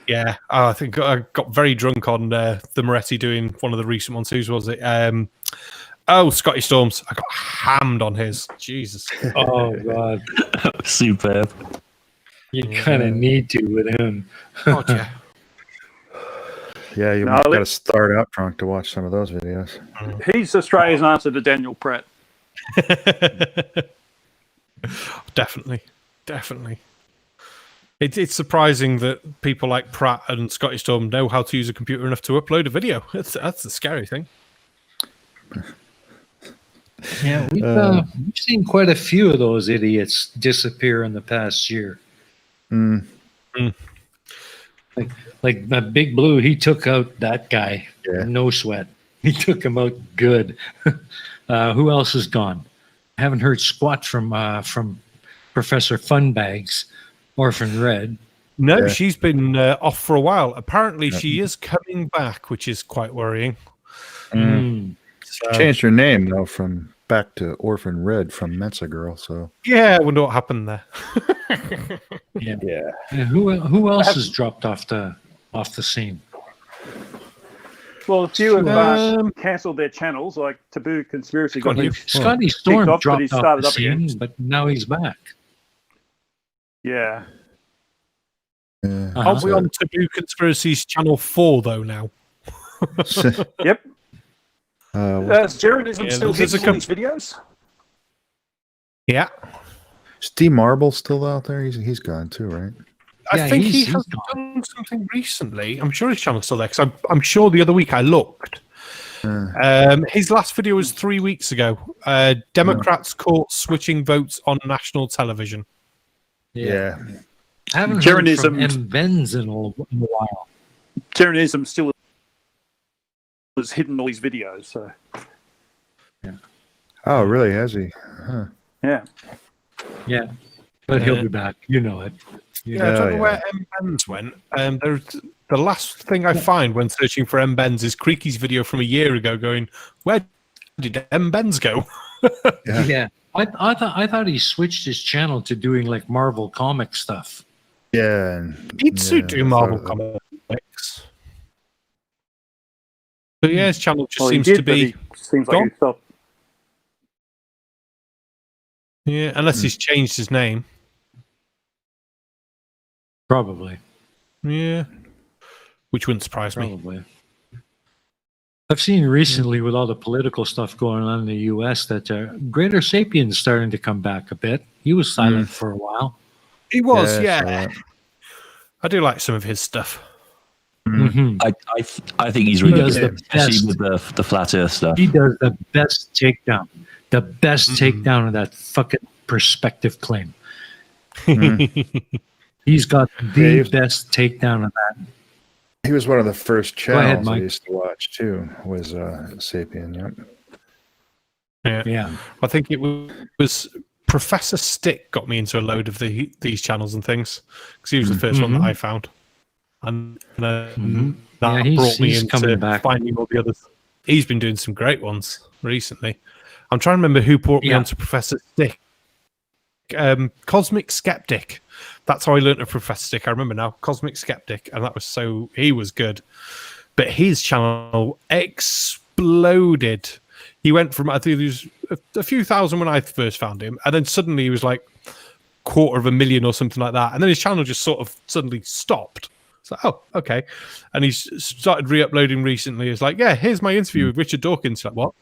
Yeah, I think I got very drunk on the Moretti doing one of the recent ones. Whose was it? Scotty Storms. I got hammed on his. Jesus. Oh, God. Superb. You kind of need to with him. Oh, yeah. Yeah, you got to start out drunk to watch some of those videos. He's Australia's answer to Daniel Pratt. Definitely. It's surprising that people like Pratt and Scotty Storm know how to use a computer enough to upload a video. That's the scary thing. Yeah, we've seen quite a few of those idiots disappear in the past year. Like that Big Blue, he took out that guy. Yeah. No sweat. He took him out good. Who else is gone? I haven't heard squat from Professor Funbags, Orphan Red. No, she's been off for a while. Apparently, she is coming back, which is quite worrying. So, changed her name though from back to Orphan Red from Mensa Girl. So yeah, I wonder what happened there. Yeah. Who else has dropped off the scene? Well, a few have cancelled their channels, like Taboo Conspiracy. Scotty Storm dropped off the scene, but now he's back. Yeah. Aren't we on Taboo Conspiracy's channel 4 though now? Yep. Jaredism still hits all these videos? Yeah. Is D Marble still out there? He's gone too, right? I think he has done something recently. I'm sure his channel's still there, because I'm sure the other week I looked. His last video was 3 weeks ago. Democrats caught switching votes on national television. Yeah. I haven't heard from Jeranism- M. Benz in a while. Jeranism still has hidden all his videos. So Oh, really? Has he? Huh. yeah, Yeah, but he'll be back. You know it. Yeah, I don't know yeah. where M. Benz went. The last thing I find when searching for M. Benz is Creaky's video from a year ago going, where did M. Benz go? Yeah. I thought he switched his channel to doing like Marvel comic stuff. Yeah. And, He'd suit doing I Marvel thought of comics. But yeah, his channel just well, seems he did, to but be... he seems like gone. he stopped. Yeah, unless he's changed his name. Probably. Yeah. Which wouldn't surprise me. Probably. I've seen recently with all the political stuff going on in the U.S. that Greater Sapien's starting to come back a bit. He was silent for a while. He was, Yeah, yeah. so, I do like some of his stuff. Mhm. I think he's really does good, the especially best. with the flat Earth stuff. He does the best takedown. The best takedown of that fucking perspective claim. He's got the best takedown of that. he was one of the first ahead, channels I Mike. used to watch too. Was Sapien? Yep. Yeah. I think it was Professor Stick got me into a load of these channels and things because he was the first one that I found, and that Yeah, brought me he's into coming back. finding all the others. He's been doing some great ones recently. I'm trying to remember who brought me onto Professor Stick. Cosmic Skeptic. That's how I learned of Professor Stick. I remember now. Cosmic Skeptic, and he was good. But his channel exploded. He went from, I think there was a few thousand when I first found him, and then suddenly he was like 250,000 or something like that. And then his channel just sort of suddenly stopped. It's like, oh, okay. And he's started re-uploading recently. It's like, yeah, here's my interview with Richard Dawkins. Like, what?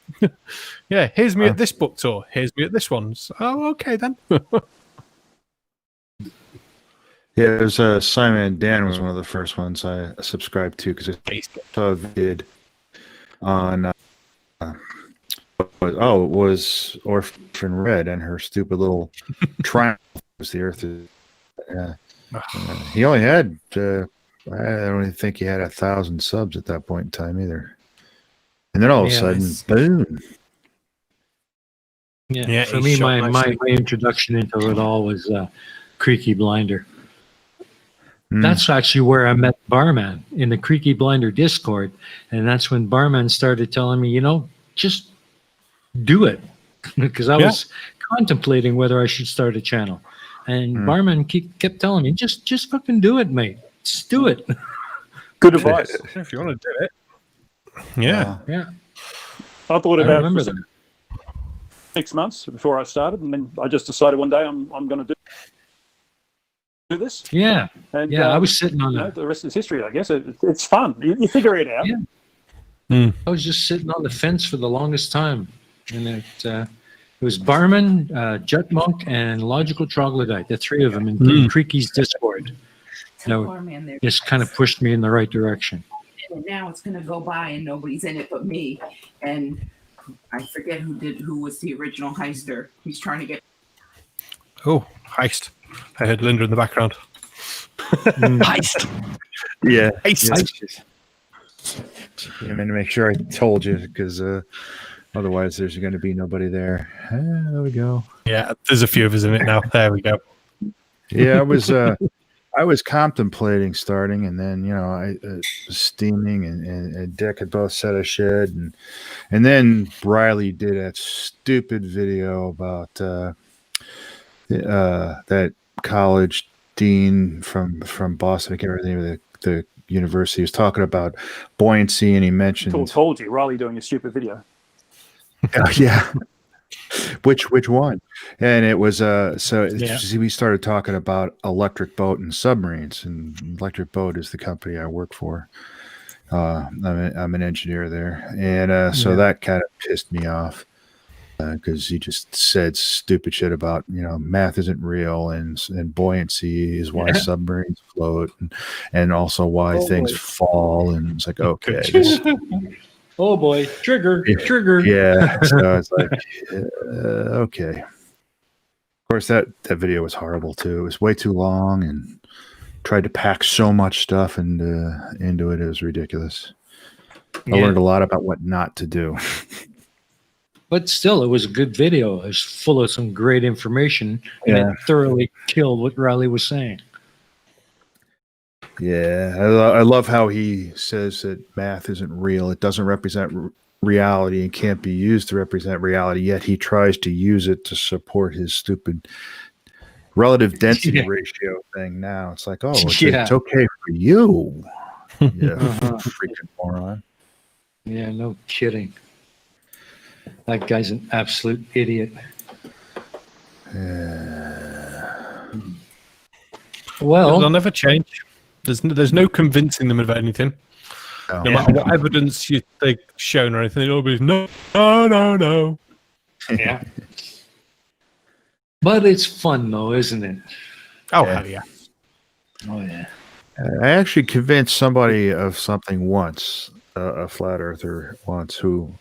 Yeah, here's me at this book tour. Here's me at this one. So, oh, okay then. Yeah, it was Simon and Dan was one of the first ones I subscribed to because I saw a vid on it was Orphan Red and her stupid little triumph was the Earth. He only had I don't even think he had 1,000 subs at that point in time either. And then all of a sudden, boom. Yeah, for me, my introduction into it all was Creaky Blinder. That's actually where I met Barman in the Creaky Blinder Discord. And that's when Barman started telling me, just do it. Because I was contemplating whether I should start a channel. And Barman kept telling me, just fucking do it, mate. Just do it. Good advice. If you want to do it. Yeah. Yeah. I thought I about remember it that. 6 months before I started, and then I just decided one day I'm going to do this. Yeah. And, I was sitting on the rest is history, I guess. It's fun. You figure it out. Yeah. I was just sitting on the fence for the longest time. And it was Barman, Jutmonk, and Logical Troglodyte, the three of them in Creaky's Discord. Just kind of pushed me in the right direction. And now it's going to go by and nobody's in it but me. And I forget who was the original heister. He's trying to get. Oh, heist. I heard Linda in the background. Heist. Yeah. Heist. I mean, to make sure I told you because otherwise there's going to be nobody there. There we go. Yeah, there's a few of us in it now. There we go. Yeah, I was contemplating starting, and then I was steaming, and Dick had both said I should, and then Riley did that stupid video about that college dean from Boston. I can't remember the name of the university. He was talking about buoyancy, and he mentioned. I told you, Riley doing a stupid video. Yeah. Which one? And it was we started talking about electric boat and submarines, and Electric Boat is the company I work for. I'm an engineer there, and so that kind of pissed me off because he just said stupid shit about math isn't real, and buoyancy is why submarines float, and also why things fall, and it's like okay. Oh boy, trigger. Yeah, so it's like, okay. Of course, that video was horrible too. It was way too long, and tried to pack so much stuff into it. It was ridiculous. I Yeah. learned a lot about what not to do. But still, it was a good video. It was full of some great information, and Yeah. it thoroughly killed what Riley was saying. Yeah, I love how he says that math isn't real. It doesn't represent reality and can't be used to represent reality, yet he tries to use it to support his stupid relative density ratio thing now. It's like, oh, it's okay for you. Yeah, freaking moron. Yeah, no kidding. That guy's an absolute idiot. Well, they'll never change. There's no convincing them of anything. No matter what evidence they've shown or anything, it'll be no. Yeah. But it's fun, though, isn't it? Oh, hell yeah. Oh, yeah. I actually convinced somebody of something once, a flat earther once, who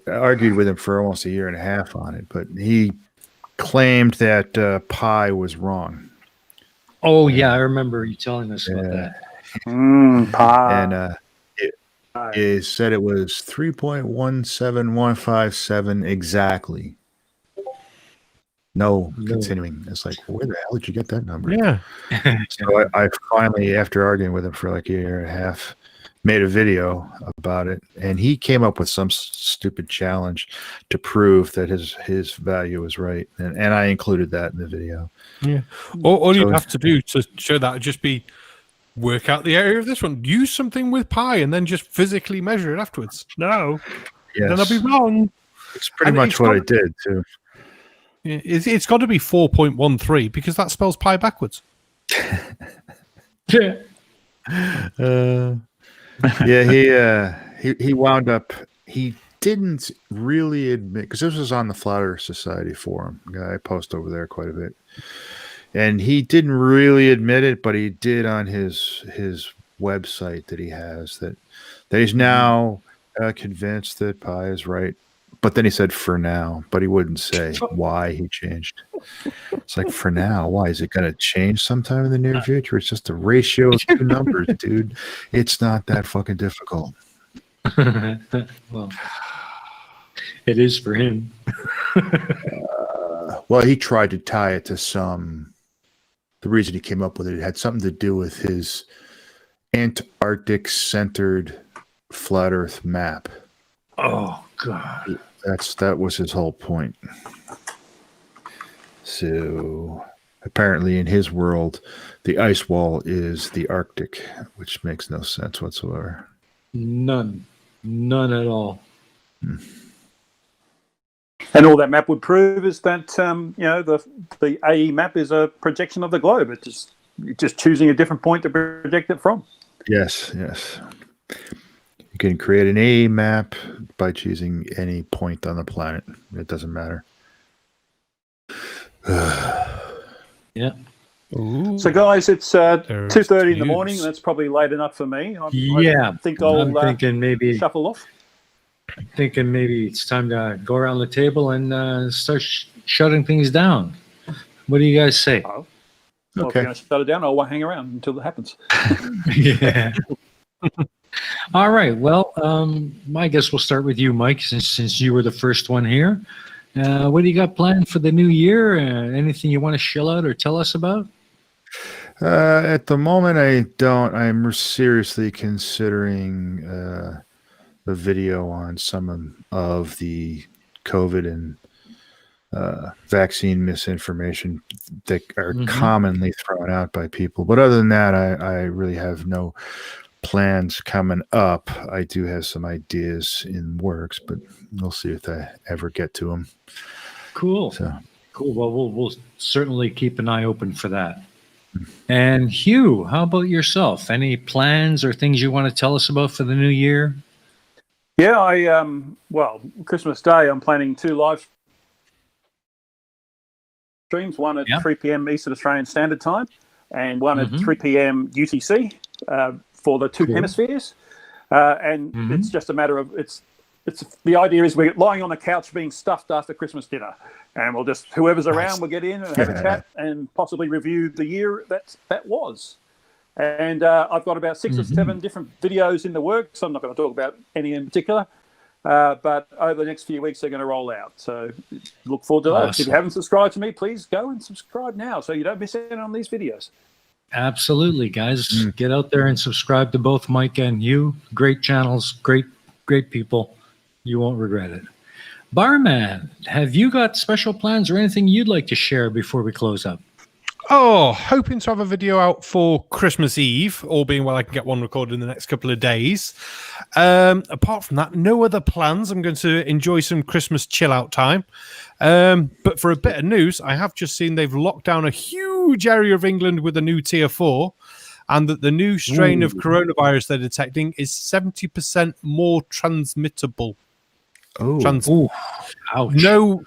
argued with him for almost a year and a half on it, but he claimed that pi was wrong. Oh, yeah, I remember you telling us about that. And it said it was 3.17157 exactly. No continuing. It's like, where the hell did you get that number? Yeah. So I finally, after arguing with him for like a year and a half, made a video about it, and he came up with some stupid challenge to prove that his value was right, and I included that in the video. Yeah. All you'd have to do to show that would just be work out the area of this one, use something with pi, and then just physically measure it afterwards. No, then I'll be wrong. It's pretty much what I did too. It's got to be 4.13 because that spells pi backwards. Yeah. He wound up. He didn't really admit, because this was on the Flat Earth Society forum. I post over there quite a bit, and he didn't really admit it, but he did on his website that he has that he's now convinced that pi is right. But then he said for now, but he wouldn't say why he changed. It's like, for now, why? Is it going to change sometime in the near future? It's just a ratio of two numbers, dude. It's not that fucking difficult. Well, it is for him. Well, he tried to tie it to the reason he came up with it had something to do with his Antarctic-centered flat Earth map. Oh, God. That was his whole point. So apparently in his world, the ice wall is the Arctic, which makes no sense whatsoever. None at all. And all that map would prove is that the EiE map is a projection of the globe. It's just choosing a different point to project it from. Yes. You can create an EiE map by choosing any point on the planet. It doesn't matter. Yeah. Ooh. So, guys, it's 2:30 in the news. morning. That's probably late enough for me. I think I'm I'll thinking maybe shuffle off. It's time to go around the table and start shutting things down. What do you guys say? Well, if you're going to shut it down, I'll hang around until it happens. Yeah. All right. Well, I guess we'll start with you, Mike, since you were the first one here. What do you got planned for the new year? Anything you want to shill out or tell us about? At the moment, I don't. I'm seriously considering a video on some of the COVID and vaccine misinformation that are commonly thrown out by people. But other than that, I really have no plans coming up. I do have some ideas in works, but we'll see if I ever get to them. Cool. Cool. Well, we'll certainly keep an eye open for that. And Hugh, how about yourself? Any plans or things you want to tell us about for the new year? Yeah, Christmas Day, I'm planning 2 live streams, one at 3 p.m. Eastern Australian Standard Time and one at 3 p.m. UTC for the two hemispheres. And it's just a matter of, it's the idea is we're lying on the couch being stuffed after Christmas dinner, and we'll just whoever's around will get in and have a chat and possibly review the year that was. And I've got about 6 or 7 different videos in the works. I'm not going to talk about any in particular, but over the next few weeks they're going to roll out. So look forward to that. If you haven't subscribed to me, please go and subscribe now so you don't miss out on these videos. Absolutely, guys. Get out there and subscribe to both Mike and you. Great channels, great people. You won't regret it. Barman, have you got special plans or anything you'd like to share before we close up? Oh, hoping to have a video out for Christmas Eve. All being well, I can get one recorded in the next couple of days. Apart from that, no other plans. I'm going to enjoy some Christmas chill-out time. But for a bit of news, I have just seen they've locked down a huge area of England with a new Tier 4, and that the new strain of coronavirus they're detecting is 70% more transmittable. Ouch. No,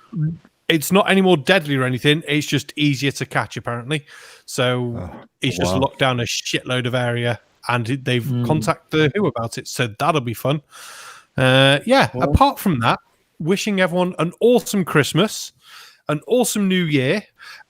it's not any more deadly or anything. It's just easier to catch, apparently. So it's just locked down a shitload of area, and they've contacted the WHO about it. So that'll be fun. Apart from that, wishing everyone an awesome Christmas, an awesome New Year.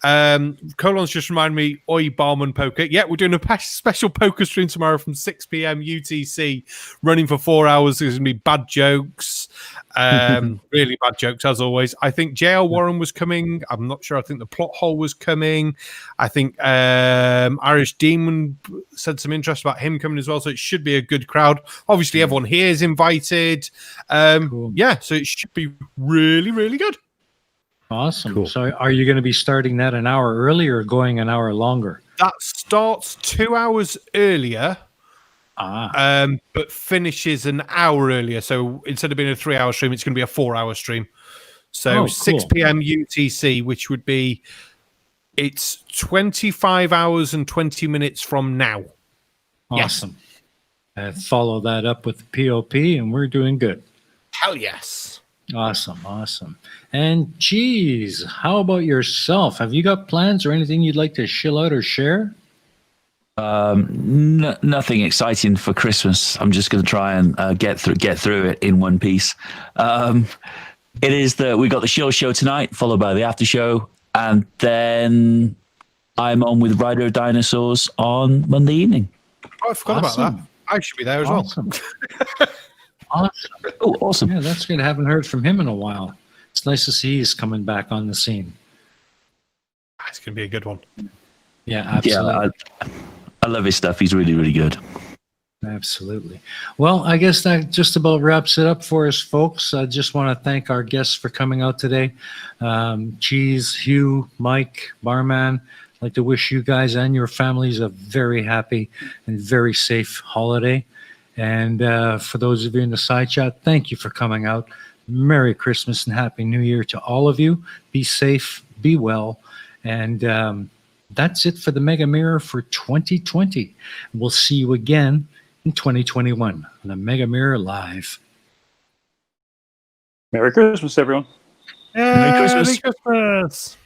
Colon's just reminded me, Oi Barman Poker. Yeah, we're doing a special poker stream tomorrow from 6 p.m. UTC, running for 4 hours. There's going to be bad jokes, really bad jokes, as always. I think JL Warren was coming. I'm not sure. I think the Plot Hole was coming. I think Irish Demon said some interest about him coming as well, so it should be a good crowd. Obviously, everyone here is invited. Yeah, so it should be really, really good. Awesome. Cool. So are you going to be starting that an hour early or going an hour longer? That starts 2 hours earlier, but finishes an hour earlier. So instead of being a 3-hour stream, it's going to be a 4-hour stream. So 6 p.m. UTC, which would be, it's 25 hours and 20 minutes from now. Awesome. Yes. Follow that up with the POP and we're doing good. Hell yes. Awesome. And Cheese, how about yourself? Have you got plans or anything you'd like to shill out or share? Nothing exciting for Christmas. I'm just going to try and get through it in one piece. It is we got the Shills show tonight, followed by the after show, and then I'm on with Rider of Dinosaurs on Monday evening. Oh, I forgot about that. I should be there as well. Awesome. Oh, awesome. Yeah, that's good. I haven't heard from him in a while. It's nice to see he's coming back on the scene. It's going to be a good one. Yeah, absolutely. Yeah, I love his stuff. He's really, really good. Absolutely. Well, I guess that just about wraps it up for us, folks. I just want to thank our guests for coming out today. Cheese, Hugh, Mike, Barman. I'd like to wish you guys and your families a very happy and very safe holiday. And for those of you in the side chat, thank you for coming out. Merry Christmas and Happy New Year to all of you. Be safe, be well. And that's it for the Mega Mirror for 2020. We'll see you again in 2021 on the Mega Mirror Live. Merry Christmas, everyone. Merry Christmas.